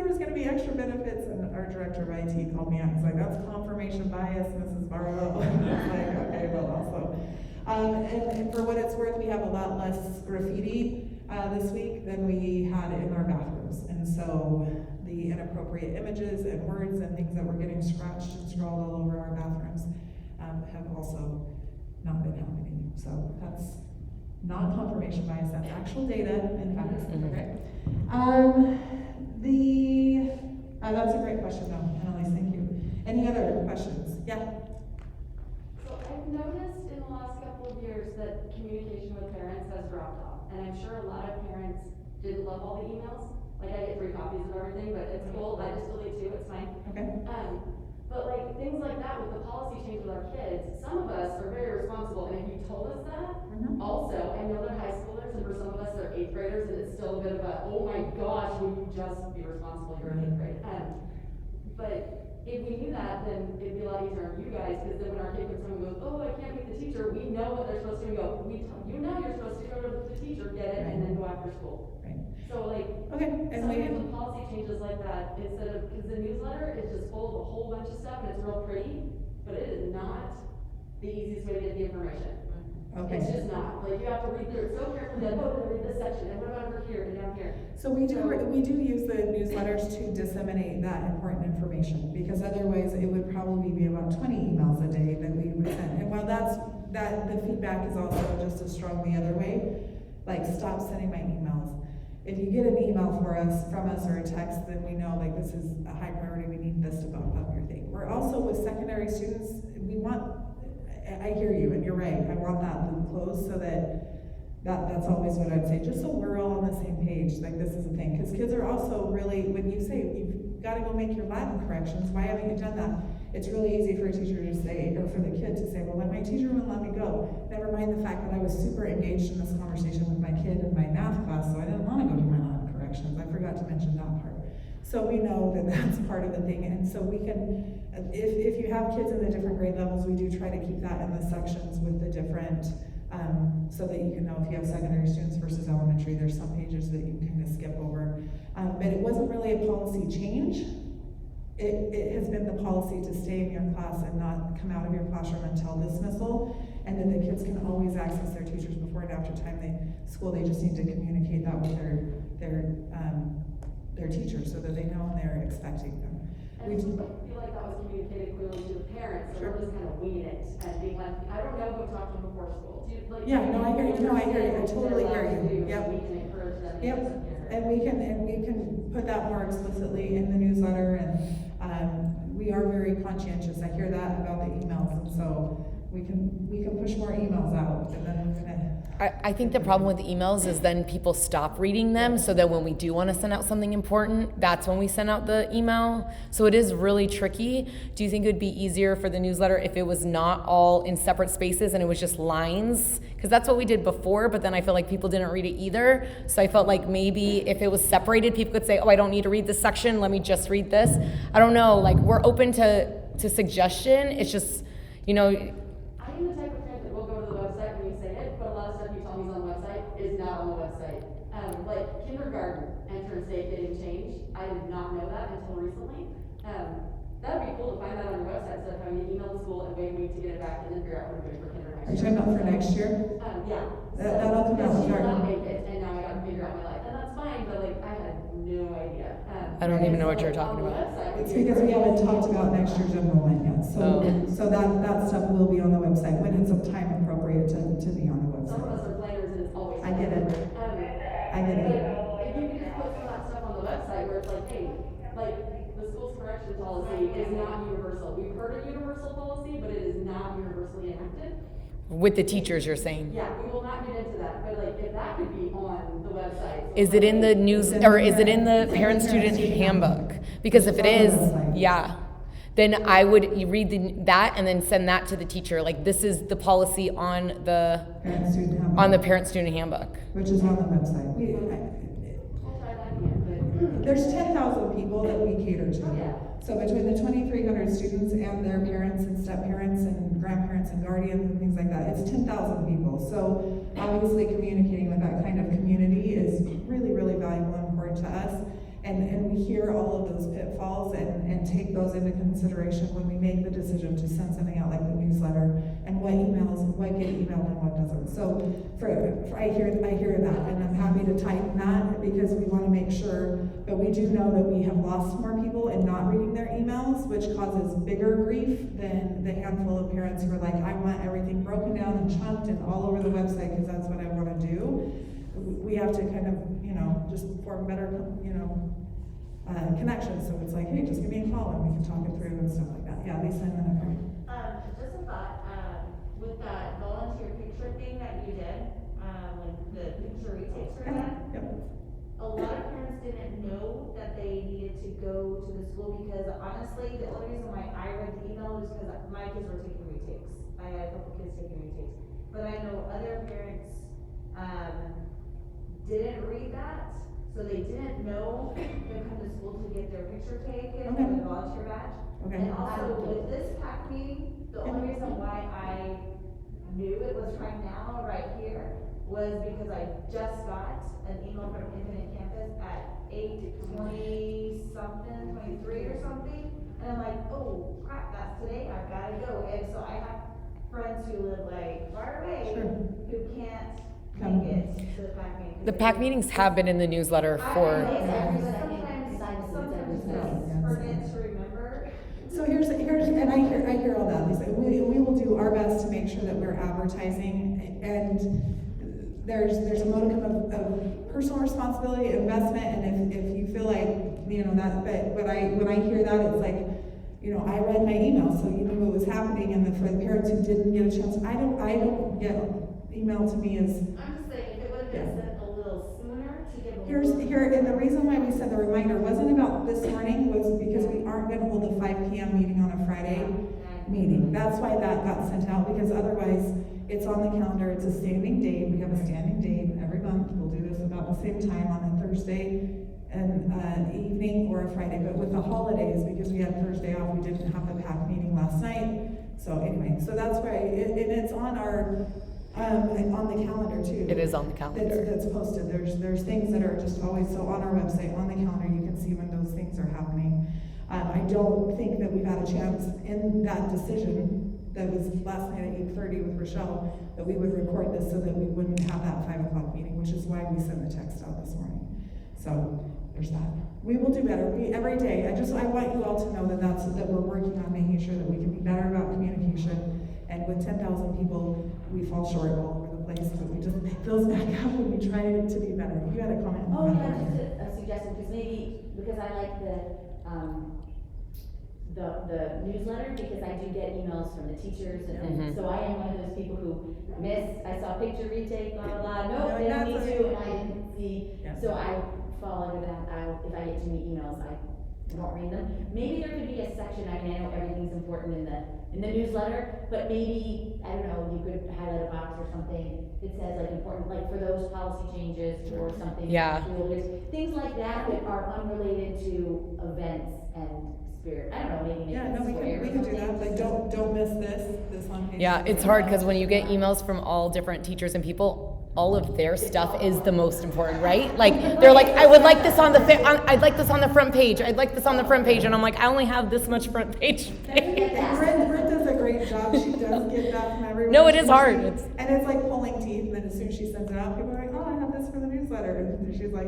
was gonna be extra benefits, and our director of IT called me out. He's like, that's confirmation bias, Mrs. Barlow. I was like, okay, well, also. And for what it's worth, we have a lot less graffiti this week than we had in our bathrooms. And so the inappropriate images and words and things that were getting scratched and scrawled all over our bathrooms have also not been happening. So that's not confirmation bias, that's actual data and facts. Okay. That's a great question though, Annalise, thank you. Any other questions? Yeah? So I've noticed in the last couple of years that communication with parents has dropped off, and I'm sure a lot of parents didn't love all the emails. Like, I get 3 copies of everything, but it's cool, I just delete 2, it's fine. Okay. But like, things like that with the policy change with our kids, some of us are very responsible, and if you told us that, also, I know they're high schoolers, and for some of us, they're 8th graders, and it's still a bit of a, oh my gosh, will you just be responsible, you're in 8th grade. But if we knew that, then it'd be a lot easier on you guys, because then when our kid comes home and goes, oh, I can't meet the teacher, we know what they're supposed to do, and go, you know you're supposed to go to the teacher, get it, and then go after school. Right. So like, Okay, and sometimes with policy changes like that, instead of, because the newsletter is just full of a whole bunch of stuff, and it's real pretty, but it is not the easiest way to get the information. Okay. It's just not, like, you have to read through it so carefully, like, oh, did I read this section, and what about over here, and down here? So we do use the newsletters to disseminate that important information, because otherwise it would probably be about 20 emails a day that we would send. And while the feedback is also just as strong the other way, like, stop sending my emails. If you get an email from us or a text, then we know, like, this is a high priority, we need this to bump up your thing. We're also, with secondary students, I hear you, and you're right, I want that loop closed so that's always what I'd say, just so we're all on the same page, like, this is a thing. Because kids are also really, when you say you've got to go go make your Latin corrections? Why haven't you done that? It's really easy for a teacher to say, or for the kid to say, well, my teacher wouldn't let me go. Never mind the fact that I was super engaged in this conversation with my kid in my math class, so I didn't want to go do my Latin corrections. I forgot to mention that part. So we know that that's part of the thing, and so we can, if you have kids in the different grade levels, we do try to keep that in the sections with the different, so that you can know if you have secondary students versus elementary, there's some pages that you can kind of skip over. But it wasn't really a policy change. It has been the policy to stay in your class and not come out of your classroom until dismissal, and then the kids can always access their teachers before and after time they just need to communicate that with their teachers so that they know and they're expecting them. And I feel like that was communicated clearly to the parents, so we're just kind of winging it and being like, I don't know who talked to them before school. Do you, like, Yeah, no, I hear you. No, I hear you. I totally hear you. Yep. Yep. We can encourage them. Yep. And we can put that more explicitly in the newsletter, and we are very conscientious. I hear that about the emails, and so we can push more emails out, and then we're gonna. I think the problem with emails is then people stop reading them, so that when we do want to send out something important, that's when we send out the email. So it is really tricky. Do you think it would be easier for the newsletter if it was not all in separate spaces and it was just lines? Because that's what we did before, but then I feel like people didn't read it either. So I felt like maybe if it was separated, people could say, oh, I don't need to read this section, let me just read this. I don't know, like, we're open to suggestion. It's just, you know. I am the type of parent that will go to the website when you say it, but a lot of stuff you tell me is on the website is not on the website. Like kindergarten entrance date getting changed, I did not know that until recently. That would be cool to find that on your website instead of having to email the school and wait a week to get it back and then figure out what we're doing for kindergarten. Are you talking about for next year? Yeah. That'll come out. She will not make it, and now I gotta figure out my life, and that's fine, but like, I had no idea. I don't even know what you're talking about. It's because we haven't talked about next year's enrollment yet, so that stuff will be on the website when it's time appropriate to be on the Some of website. us are planners and it's always. I get it. I get it. But if you can just put some of that stuff on the website where it's like, hey, like, the school's correction policy is not universal. We've heard a universal policy, but it is not universally enacted. With the teachers, you're saying? Yeah, we will not get into that, but like, if that could be on the website. Is it in the news, or is it in the parent-student handbook? Because if it is, yeah, then I would read that and then send that to the teacher. Like, this is the policy on the parent-student handbook. Which is on the website. I'll try that again, but. There's 10,000 people that we cater to. Yeah. So between the 2,300 students and their parents and step-parents and grandparents and guardians and things like that, it's 10,000 people. So obviously communicating with that kind of community is really, really valuable and important to us. And we hear all of those pitfalls and take those into consideration when we make the decision to send something out like the newsletter and what get emailed and what doesn't. So I hear that, and I'm happy to tighten that because we want to make sure, but we do know that we have lost more people in not reading their emails, which causes bigger grief than the handful of parents who are like, I want everything broken down and chunked and all over the website because that's what I want to do. We have to kind of, just form better, connections. So it's like, hey, just give me a call and we can talk it through and stuff like that. Yeah, Lisa, and then Just a thought, with that volunteer picture thing that you did, when the picture retakes were done, Yep. a lot of parents didn't know that they needed to go to the school because honestly, the only reason why I read the email was because my kids were taking retakes. I had a couple kids taking retakes. But I know other parents, didn't read that, so they didn't know to come to school to get their picture taken or the volunteer badge. Okay. And also with this PAC meeting, the only reason why I knew it was right now, right here, was because I just got an email from Infinite Campus at 8:20 something, 23 or something, and I'm like, oh crap, that's today, I've gotta go. And so I have friends who live like far away who can't make it to the PAC meeting. The PAC meetings have been in the newsletter for. Sometimes forget to remember. So here's, and I hear all that, Lisa. We will do our best to make sure that we're advertising, and there's a modicum of personal responsibility, investment, and if you feel like, that, but when I hear that, it's like, I read my email, so you knew what was happening, and for the parents who didn't get a chance, I don't get email to me is. I'm just saying, if it would have been sent a little sooner to give a And the reason why we said the reminder wasn't about this morning was because PM meeting on a Friday meeting. That's why that got sent out, because otherwise it's on the calendar, it's a standing date, we have a standing date every month, we'll do this about the same time on a Thursday and evening or a Friday, but with the holidays, because we had Thursday off, we didn't have the PAC meeting last night. So anyway, so that's why, and it's on our, on the calendar too. It is on the calendar. That's posted, there's things that are just always, so on our website, on the calendar, you can see when those things are happening. I don't think that we've had a chance in that decision that was last night at 8:30 with Rochelle, that we would record this so that we wouldn't have that 5 o'clock meeting, which is why we sent the text out this morning. So there's that. We will do better. Every day. I want you all to know that we're working on making sure that we can be better about communication. And with 10,000 people, we fall short all over the place, but we just pick those back up and we try to be better. You had a comment? Oh, yeah, just a suggestion, because I like the newsletter, because I do get emails from the teachers, and so I am one of those people who I saw picture retake, blah, blah, blah, nope, they don't need to, and I didn't see, so I fall under that. If I get too many emails, I won't read them. Maybe there could be a section, I mean, I know everything's important in the newsletter, but maybe, I don't know, you could highlight a box or something that says like important, like for those policy changes or something. Yeah. Things like that are unrelated to events and spirit. I don't know, maybe. Yeah, no, we can do that. Like, don't miss this on page. Yeah, it's hard because when you get emails from all different teachers and people, all of their stuff is the most important, right? Like they're like, I would like this I'd like this on the front page. I'd like this on the front page, and I'm like, I only have this much front page. Britt does a great job. She does get that from everyone. No, it is hard. And it's like pulling teeth. And then as soon as she sends it out, people are like, oh, I have this for the newsletter, and she's like,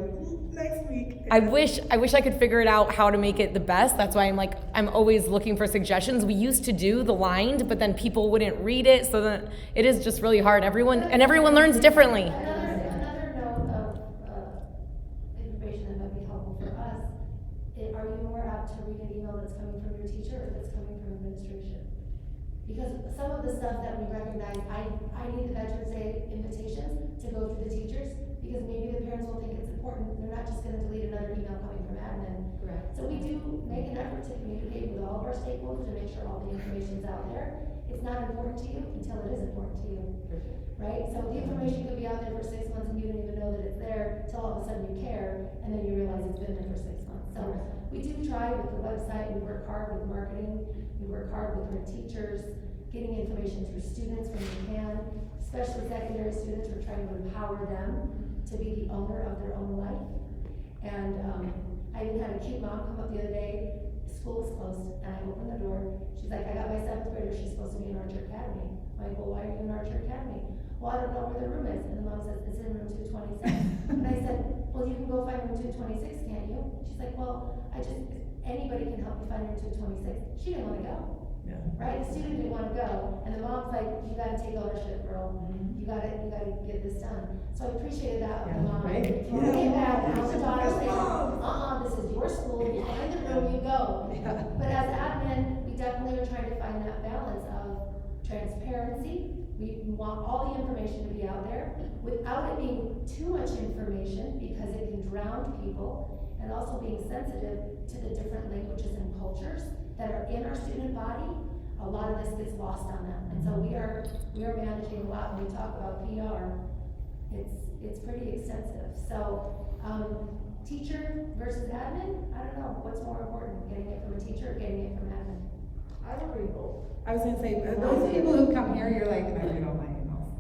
next week. I wish I could figure it out how to make it the best. That's why I'm always looking for suggestions. We used to do the lined, but then people wouldn't read it, so then it is just really hard. Everyone learns differently. Another note of information that might be helpful for us, are you more apt to read an email that's coming from your teacher or that's coming from administration? Because some of the stuff that we recognize, I need the Veterans Day invitations to go through the teachers, because maybe the parents will think it's important. They're not just gonna delete another email coming from admin. Correct. So we do make an effort to communicate with all of our stakeholders to make sure all the information's out there. It's not important to you until it is important to you. Right? So the information could be out there for 6 months and you don't even know that it's there till all of a sudden you care, and then you realize it's been there for 6 months. So we do try with the website, we work hard with marketing, we work hard with our teachers, getting information through students when we can, especially secondary students. We're trying to empower them to be the owner of their own life. And I even had a cute mom come up the other day. School was closed, and I opened the door. She's like, I got my 7th grader, she's supposed to be in Archer Academy. I'm like, well, why are you in Archer Academy? Well, I don't know where the room is. And the mom says, it's in room 226. And I said, well, you can go find room 226, can't you? She's like, well, anybody can help me find room 226. She didn't want to go. Yeah. Right? The student didn't want to go. And the mom's like, you gotta take ownership, girl. You gotta get this done. So I appreciated that with the mom. Right? When we came back, and the daughter said, this is your school, you find the room, you go. Yeah. But as admin, we definitely are trying to find that balance of transparency. We want all the information to be out there without it being too much information, because it can drown people, and also being sensitive to the different languages and cultures that are in our student body. A lot of this gets lost on them. And so we are managing a lot. When we talk about PR, it's pretty extensive. So teacher versus admin, I don't know, what's more important, getting it from a teacher or getting it from admin? I would read both. I was gonna say, those people who come here, you're like, I read all my emails.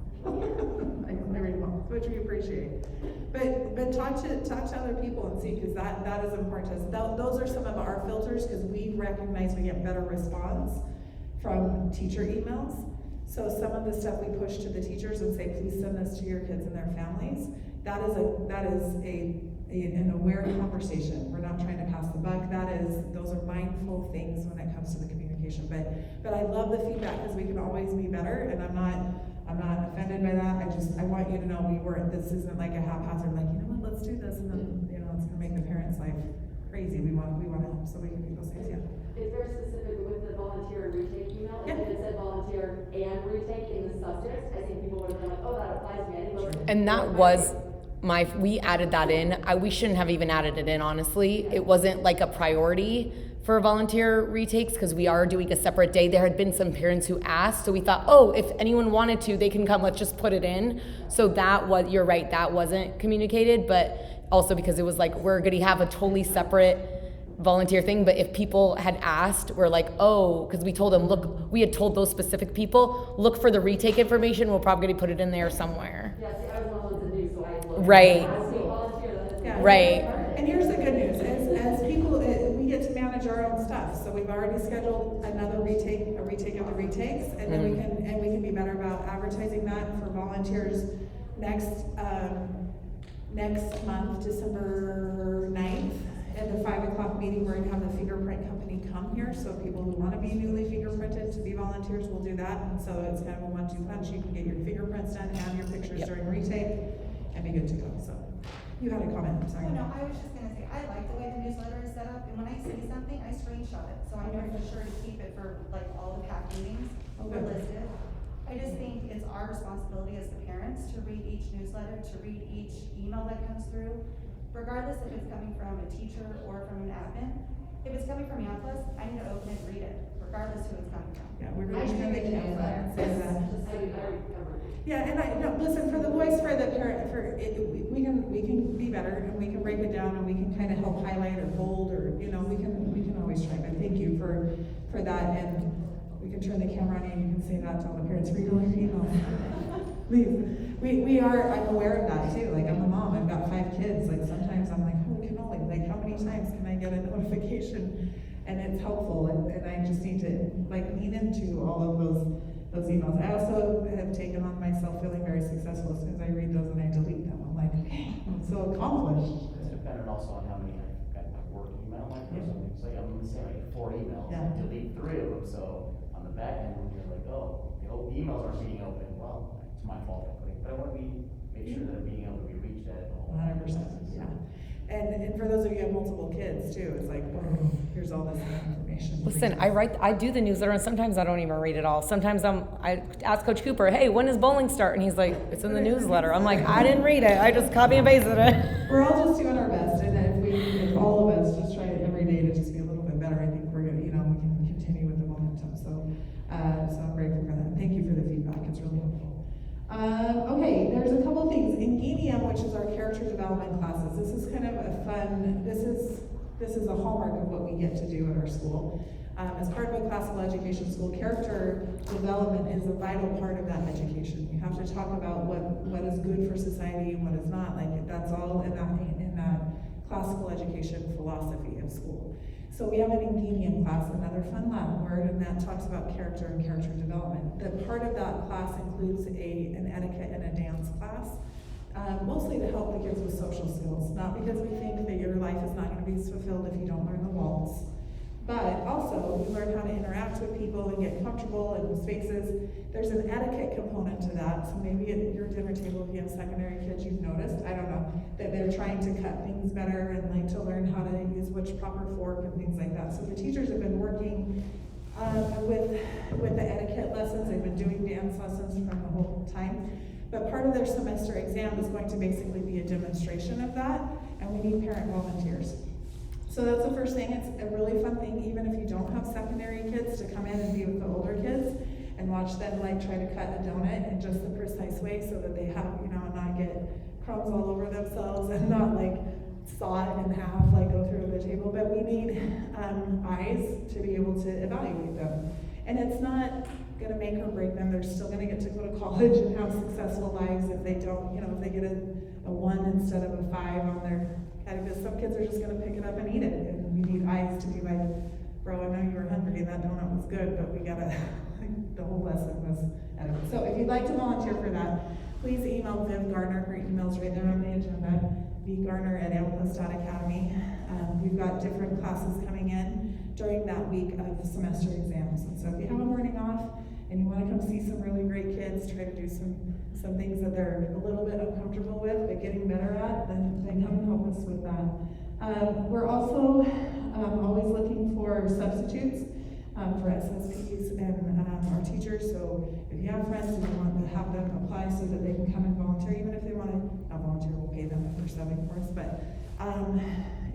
I read them all, which we appreciate. But talk to other people and see, because that is important to us. Those are some of our filters, because we recognize we get better response from teacher emails. So some of the stuff we push to the teachers and say, please send this to your kids and their families. That is an aware conversation. We're not trying to pass the buck. Those are mindful things when it comes to the communication. But I love the feedback, because we can always be better, and I'm not offended by that. I want you to know this isn't like a haphazard, like, you know what, let's do this, and then, it's gonna make the parents' life crazy. We want to help, so we can do those things, yeah. It's very specific with the volunteer and retake email. If it said volunteer and retake in the subject, I think people would have been like, oh, that applies to me. I didn't look. And that was we added that in. We shouldn't have even added it in, honestly. It wasn't like a priority for volunteer retakes because we are doing a separate day. There had been some parents who asked, so we thought, oh, if anyone wanted to, they can come, let's just put it in. So that was, you're right, that wasn't communicated, but also because it was like, we're gonna have a totally separate volunteer thing, but if people had asked, we're like, oh, because we told them, look, we had told those specific people, look for the retake information, we'll probably put it in there somewhere. Yeah, see, I was one of those that knew, so I looked. Right. I see volunteer, that is. Yeah. Right. And here's the good news, as people, we get to manage our own stuff, so we've already scheduled another retake, a retake of the retakes, and then we can be better about advertising that for volunteers next month, December 9th, at the 5 o'clock meeting, we're gonna have the fingerprint company come here, so people who wanna be newly fingerprinted to be volunteers will do that, and so it's kind of a 1-2 punch, you can get your fingerprints done and your pictures during retake, and be good to go, so. You had a comment, I'm sorry. Oh, no, I was just gonna say, I like the way the newsletter is set up, and when I see something, I screenshot it, so I know for sure to keep it for like all the PAC meetings, Okay. we're listed. I just think it's our responsibility as the parents to read each newsletter, to read each email that comes through, regardless if it's coming from a teacher or from an admin. If it's coming from Youngplus, I need to open it and read it, regardless who it's coming from. Yeah, we're gonna make it say that. I remember. Yeah, and no, listen, for the voice, for the parent, for it, we can be better, and we can break it down, and we can kind of help highlight or bold, or, you know, we can always try, but thank you for that, and we can turn the camera on, and you can say that to all the parents, read all your emails. Please, I'm aware of that too, like, I'm a mom, I've got 5 kids, like, sometimes I'm like, holy cannoli, like, how many times can I get a notification? And it's helpful, and I just need to, like, lean into all of those emails. I also have taken on myself feeling very successful as soon as I read those and I delete them. I'm like, okay, I'm so accomplished. It's dependent also on how many I've got work email, like, or something. So like, I'm gonna say like 4 emails, Yeah. and delete 3 of them, so on the back end, when you're like, oh, the emails aren't being opened, well, it's my fault, but I wanna make sure that I'm being able to be reached at all. 100%, yeah. And for those of you who have multiple kids too, it's like, oh, here's all this information. Listen, I do the newsletter, and sometimes I don't even read it all. Sometimes I ask Coach Cooper, hey, when does bowling start? And he's like, it's in the newsletter. I'm like, I didn't read it, I just copy and pasted it. We're all just doing our best, and if all of us just try every day to just be a little bit better, I think we're gonna, we can continue with the momentum. So I'm grateful for that. Thank you for the feedback, it's really helpful. Okay, there's a couple things. Ingenium, which is our character development classes. This is kind of a fun, this is a hallmark of what we get to do at our school. As part of a classical education school, character development is a vital part of that education. We have to talk about what is good for society and what is not. Like, that's all in that classical education philosophy of school. So we have an ingenium class, another fun Latin word, and that talks about character and character development. The part of that class includes an etiquette and a dance class, mostly to help the kids with social skills, not because we think that your life is not going to be fulfilled if you don't learn the waltz, but also you learn how to interact with people and get comfortable in spaces. There's an etiquette component to that, so maybe at your dinner table, if you have secondary kids, you've noticed, I don't know, that they're trying to cut things better and like to learn how to use which proper fork and things like that. So the teachers have been working with the etiquette lessons. They've been doing dance lessons from the whole time. But part of their semester exam is going to basically be a demonstration of that, and we need parent volunteers. So that's the first thing. It's a really fun thing, even if you don't have secondary kids, to come in and be with the older kids and watch them like try to cut a donut in just the precise way so that they have, not get crumbs all over themselves and not like saw it in half, like go through the table. But we need eyes to be able to evaluate them. And it's not gonna make or break them. They're still gonna get to go to college and have successful lives if they don't, if they get a 1 instead of a 5 on their category. Some kids are just gonna pick it up and eat it, and we need eyes to be like, bro, I know you were hungry and that donut was good, but we gotta, the whole lesson was edible. So if you'd like to volunteer for that, please email Viv Garner. Her email's right there on the agenda, vgarner@amplus.academy. We've got different classes coming in during that week of semester exams. And so if you have a morning off and you wanna come see some really great kids, try to do some things that they're a little bit uncomfortable with, but getting better at, then come and help us with that. We're also always looking for substitutes for SSPs and our teachers. So if you have friends and you want to have them apply so that they can come and volunteer, even if they want to not volunteer, we'll pay them if they're subbing for us. But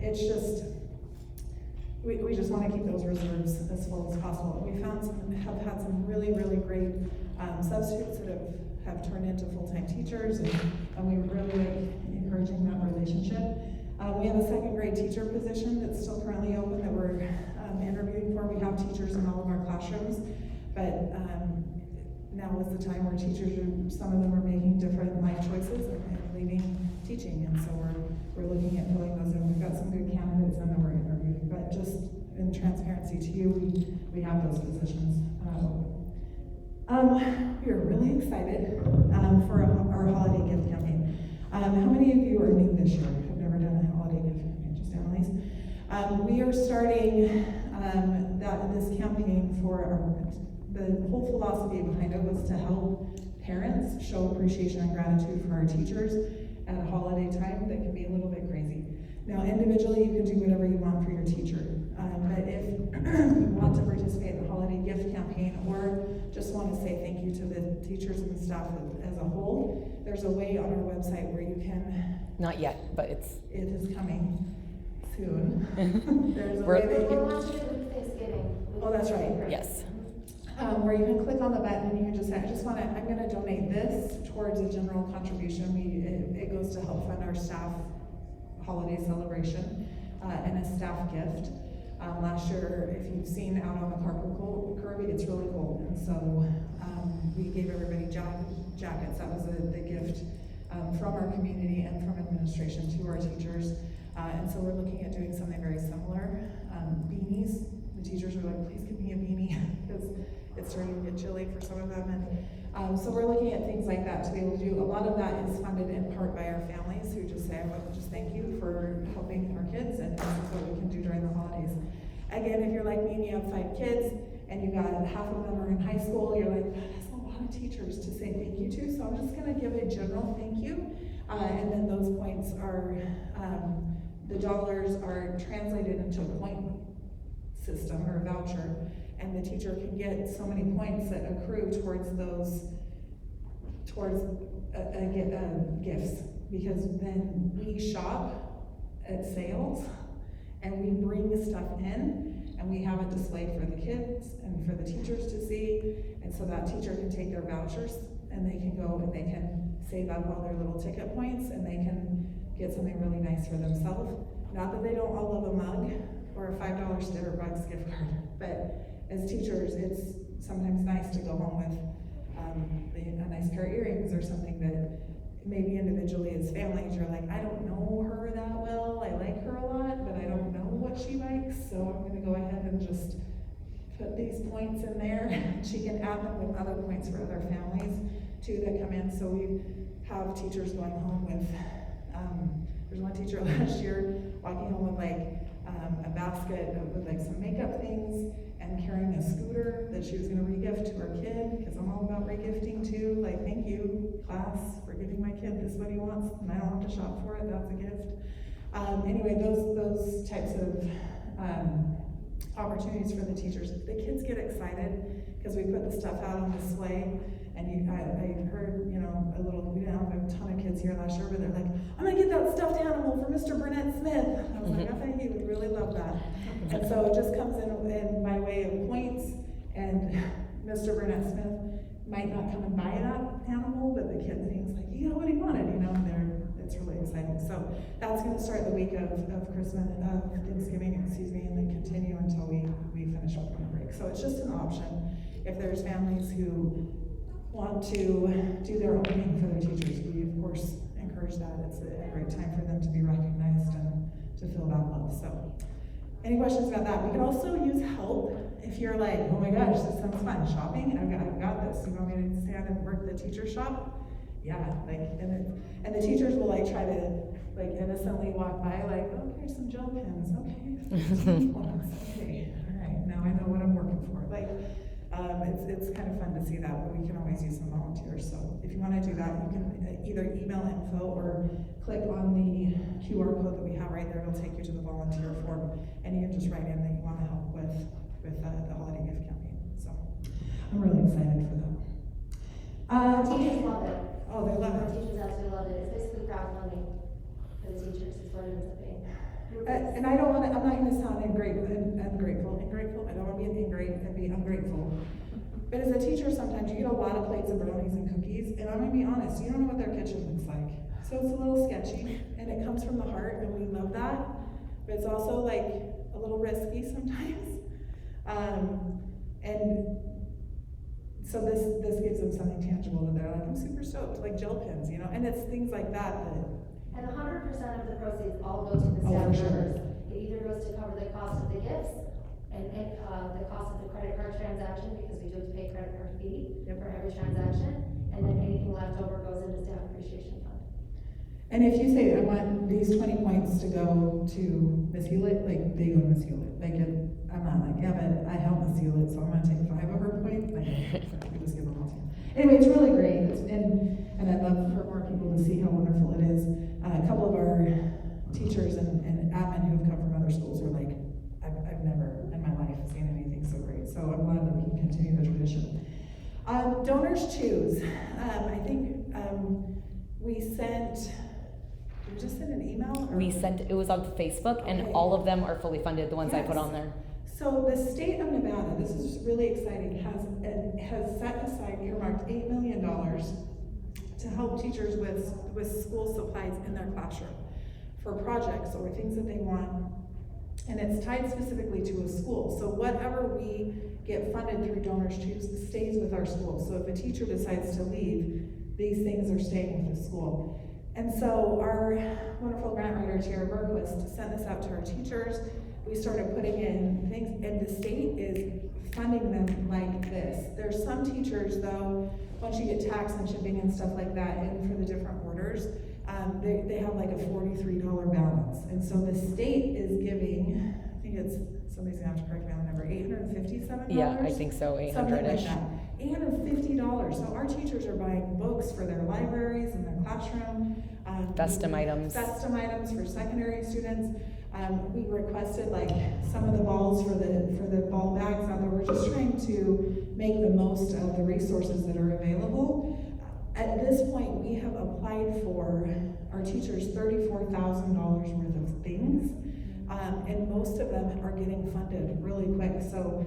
it's just, we just want to keep those reserves as full as possible. We have had some really, really great substitutes that have turned into full-time teachers, and we really like encouraging that relationship. We have a second grade teacher position that's still currently open that we're interviewing for. We have teachers in all of our classrooms, but now is the time where some of them are making different life choices and leaving teaching, and so we're looking at filling those in. We've got some good candidates and that we're interviewing, but just in transparency to you, we have those positions. We are really excited for our holiday gift campaign. How many of you are new this year? Have never done a holiday gift campaign? Just Annalise. We are starting this campaign for the whole philosophy behind it was to help parents show appreciation and gratitude for our teachers at a holiday time that can be a little bit crazy. Now, individually, you can do whatever you want for your teacher, but if you want to participate in the holiday gift campaign or just want to say thank you to the teachers and staff as a whole, there's a way on our website where you can. Not yet, but it is coming soon. There's a way that you We're can. launching it with Thanksgiving. Oh, that's right. yes. Where you can click on the button and you can just say, I'm gonna donate this towards a general contribution. It goes to help fund our staff holiday celebration and a staff gift. Last year, if you've seen out on the carpet curb, it gets really cold, and so we gave everybody jackets. That was the gift from our community and from administration to our teachers. And so we're looking at doing something very similar. Beanies. The teachers are like, please give me a beanie because it's starting to get chilly for some of them. And so we're looking at things like that to be able to do. A lot of that is funded in part by our families who just say, I want to just thank you for helping our kids, and this is what we can do during the holidays. Again, if you're like me and you have 5 kids and you got half of them are in high school, you're like, that's a lot of teachers to say thank you to. So I'm just going to give a general thank you. And then those points are, the dollars are translated into a point system or a voucher, and the teacher can get so many points that accrue towards gifts, because then we shop at sales and we bring stuff in and we have it displayed for the kids and for the teachers to see, and so that teacher can take their vouchers and they can go and they can save up all their little ticket points and they can get something really nice for themselves. Not that they don't all love a mug or a $5 Starbucks gift card, but as teachers, it's sometimes nice to go home with a nice pair of earrings or something that maybe individually as families, you're like, I don't know her that well, I like her a lot, but I don't know what she likes, so I'm gonna go ahead and just put these points in there. She can add them with other points for other families too that come in. So we have teachers going home with, there's one teacher last year walking home with like a basket with like some makeup things and carrying a scooter that she was going to regift to her kid, because I'm all about regifting too. Like, thank you, class, for giving my kid this what he wants, and I don't have to shop for it. That's a gift. Anyway, those types of opportunities for the teachers. The kids get excited because we put the stuff out on display. And I heard, we didn't have a ton of kids here last year, but they're like, I'm gonna get that stuffed animal for Mr. Burnett Smith. I was like, I think he would really love that. And so it just comes in by way of points, and Mr. Burnett Smith might not come and buy that animal, but the kid thinks like, he got what he wanted, it's really exciting. So that's gonna start the week of Thanksgiving, and then continue until we finish up on break. So it's just an option. If there's families who want to do their own thing for their teachers, we of course encourage that. It's a great time for them to be recognized and to feel that love. So any questions about that? We can also use help if you're like, oh my gosh, this sounds fun, shopping, I've got this. You want me to stand and work the teacher shop? Yeah, and the teachers will try to innocently walk by oh, here's some gel pens, okay, okay, all right, now I know what I'm working for. It's kind of fun to see that, but we can always use some volunteers. So if you want to do that, you can either email info or click on the QR code that we have right there. It'll take you to the volunteer form, and you can just write in that you want to help with the holiday gift campaign. So I'm really excited for that. Teachers love it. Oh, they love it. Teachers absolutely love it. It's basically crowdfunding for the teachers. It's what it ends up being. And I don't wanna, I'm not gonna sound ungrateful, I don't wanna be ingrate and be ungrateful. But as a teacher, sometimes you get a lot of plates of brownies and cookies, and I'm gonna be honest, you don't know what their kitchen looks like. So it's a little sketchy, and it comes from the heart, and we love that, but it's also like a little risky sometimes. And so this gives them something tangible that they're like, I'm super stoked, like gel pens, and it's things like that. And 100% of the proceeds all go to the Oh, staff for sure. members. It either goes to cover the cost of the gifts and the cost of the credit card transaction, because we do have to pay credit card fee for every transaction, and then anything left over goes into staff appreciation fund. And if you say, I want these 20 points to go to Miss Hewlett, like, they go to Miss Hewlett. Like, I'm not like, yeah, but I help Miss Hewlett, so I'm gonna take 5 of her points. Like, we just give them all to you. Anyway, it's really great, and I'd love for more people to see how wonderful it is. A couple of our teachers and admin who have come from other schools are like, I've never in my life seen anything so great. So I'm glad that we can continue the tradition. Donors choose. I think we sent. Did we just send an email? We sent, it was on Facebook, and Okay. all of them are fully funded, the ones I put Yes. on there. So the state of Nevada, this is really exciting, has set aside, earmarked $8 million to help teachers with school supplies in their classroom for projects or things that they want. And it's tied specifically to a school. So whatever we get funded through Donors Choose stays with our school. So if a teacher decides to leave, these things are staying with the school. And so our wonderful grant writer, Tara Berquist, sent this out to our teachers. We started putting in things, and the state is funding them like this. There's some teachers, though, once you get tax and shipping and stuff like that in for the different orders, they have like a $43 balance. And so the state is giving, I think it's, somebody's gonna have to correct me on the number, $857? Yeah, I think so, Something like 800-ish. that. $850. So our teachers are buying books for their libraries and their classroom. Custom items. Custom items for secondary students. We requested like some of the balls for the ball bags out there. We're just trying to make the most of the resources that are available. At this point, we have applied for our teachers $34,000 worth of things. And most of them are getting funded really quick. So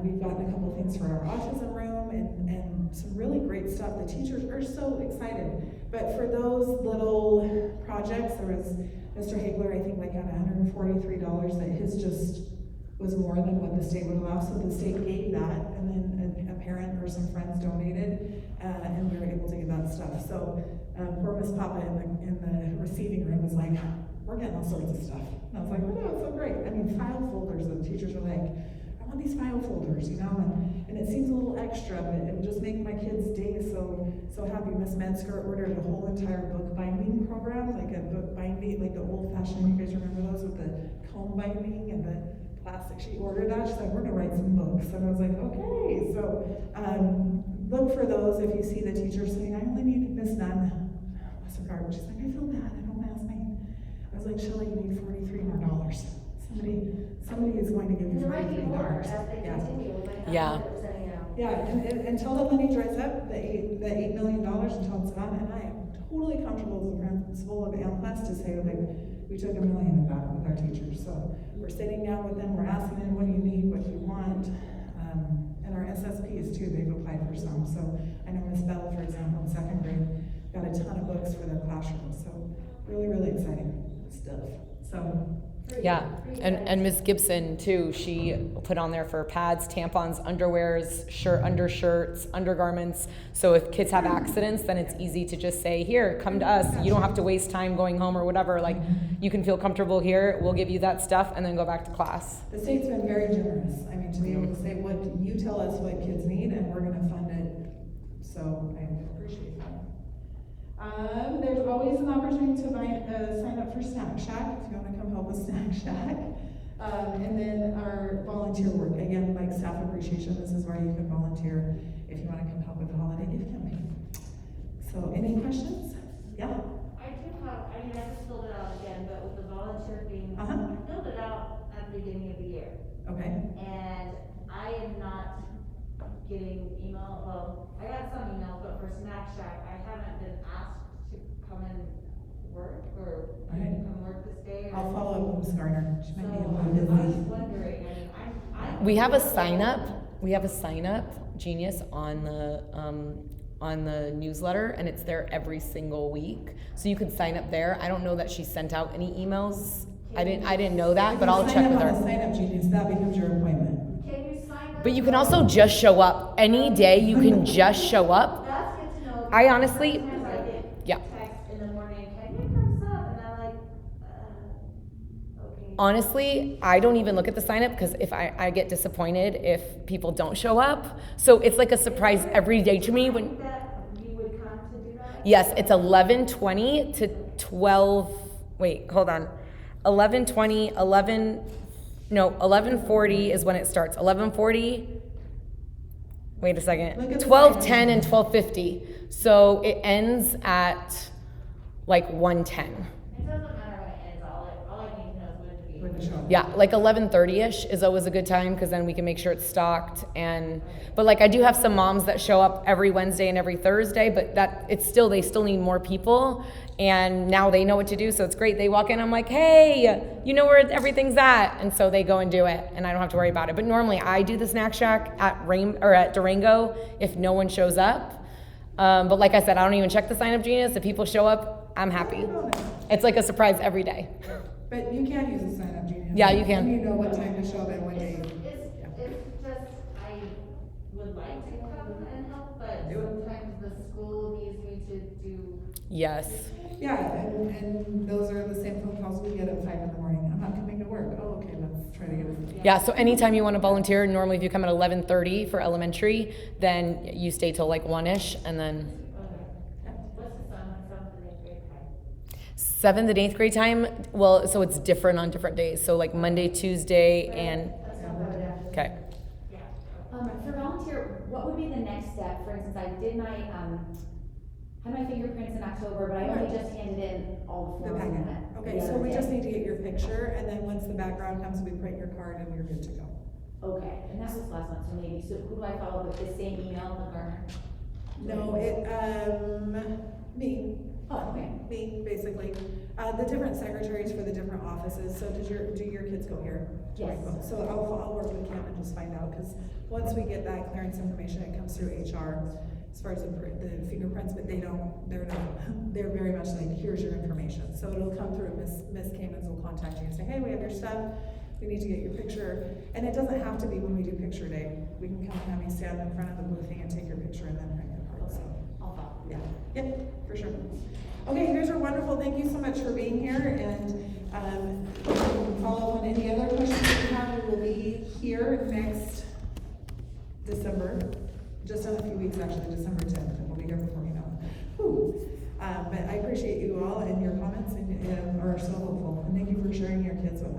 we've gotten a couple things for our autism room and some really great stuff. The teachers are so excited. But for those little projects, there was Mr. Hagler, I think, like had $143 that his just was more than what the state would allow. So the state gave that, and then a parent or some friends donated, and we were able to get that stuff. So poor Miss Papa in the receiving room was like, we're getting all sorts of stuff. And I was like, oh, it's so great. I mean, file folders, the teachers are like, I want these file folders, and it seems a little extra, but it would just make my kids' day so happy. Miss Metzger ordered a whole entire book binding program, like a book binding, like the old-fashioned, you guys remember those with the comb binding and the plastic? She ordered that. She's like, we're gonna write some books. And I was like, okay. So look for those if you see the teacher saying, I only need Miss Nunn. Bless her heart. She's like, I feel bad. I don't ask me. I was like, Shelley, you need $43 more. Somebody is going to give you And there might be $43. more as they Yeah. continue, we might have Yeah. more that we're sending out. Yeah, and until the money dries up, the $8 million until it's gone, and I am totally comfortable as a principal of AMPLAS to say, like, we took $1 million of that with our teachers. So we're sitting down with them, we're asking them, what do you need, what do you want? And our SSPs too, they've applied for some. So I know Miss Bell, for example, in 2nd grade, got a ton of books for their classrooms. So really, really exciting stuff. So. Yeah, and Ms. Gibson too, she put on there for pads, tampons, underwears, undershirts, undergarments. So if kids have accidents, then it's easy to just say, here, come to us. You don't have to waste time going home or whatever. Like, you can feel comfortable here, we'll give you that stuff, and then go back to class. The state's been very generous. I mean, to be able to say, what you tell us what kids need, and we're gonna fund it. So I appreciate that. There's always an opportunity to sign up for Snack Shack if you want to come help with Snack Shack. And then our volunteer work, again, like staff appreciation, this is where you can volunteer if you want to come help with the holiday gift campaign. So any questions? Yeah? I do have, I just filled it out again, but with the volunteer thing, I filled it out at the beginning of the year. Okay. And I am not getting email, well, I got some emails, but for Snack Shack, I haven't been asked to come and work, or Right. can you come work this day? or- I'll follow up with Ms. Garner. She So, might be a I little was busy. wondering, I mean, I'm. We have a sign up. We have a sign up, Genius, on the newsletter, and it's there every single week. So you can sign up there. I don't know that she sent out any emails. I didn't know that, but I'll check with Sign up on the her. sign up, Genius, that becomes your appointment. Can you sign up? But you can also just show up. Any day you can just show up. That's good to know. I honestly- Sometimes I get Yeah. text in the morning, can you come sub? And I'm like, okay. Honestly, I don't even look at the sign up because if I get disappointed if people don't show up. So it's like a surprise every day to me when, That you would come to do that? yes, it's 11:20 to 12, wait, hold on. 11:40 is when it starts. 11:40, wait a second. Look at the 12:10 sign. and 12:50. So it ends at like 1:10. It doesn't matter when it ends, all I need to know is when to be. When to show up. Yeah, like 11:30ish is always a good time because then we can make sure it's stocked. But like I do have some moms that show up every Wednesday and every Thursday, but they still need more people. And now they know what to do, so it's great. They walk in, I'm like, hey, you know where everything's at, and so they go and do it, and I don't have to worry about it. But normally I do the snack shack at Durango if no one shows up. But like I said, I don't even check the sign up, Genius. If people show up, I'm happy. It's like a surprise every day. But you can use the sign up, Genius. Yeah, you can. You know what time to show up and what day. It's just, I would like to come and help, but Do it. sometimes the school needs me to do. Yes. Yeah, and those are the same phone calls we get at 5 in the morning. I'm not coming to work. Oh, okay, let's try to get it. Yeah, so anytime you want to volunteer, normally if you come at 11:30 for elementary, then you stay till like 1-ish, and then What's the seventh and eighth grade time? 7th and 8th grade time, well, so it's different on different days. So like Monday, Tuesday, and, That's not bad, actually. okay. Yeah. For volunteer, what would be the next step? For instance, I did had my fingerprints in October, but I only just handed in all the The forms in packet. that. Okay, so we just need to get your picture, and then once the background comes, we print your card and you're good to go. Okay, and that was last month, so maybe, so who do I follow up with, the same email, Garner? No, me. Oh, okay. Me, basically. The different secretaries for the different offices, so do your kids go here? Yes. So I'll work with Kim and just find out, because once we get that clearance information, it comes through HR as far as the fingerprints, but they're very much like, here's your information. So it'll come through, Miss Kamens will contact you and say, hey, we have your stuff, we need to get your picture. And it doesn't have to be when we do picture day. We can come and have you stand in front of the blue thing and take your picture and then print your card, so. I'll follow. Yeah, yep, for sure. Okay, you guys are wonderful. Thank you so much for being here, and follow up on any other questions that you have. We will be here next December, just in a few weeks, actually, December 10th, and we'll be here before you know it. Whew. But I appreciate you all and your comments, and are so helpful. And thank you for sharing your kids with us.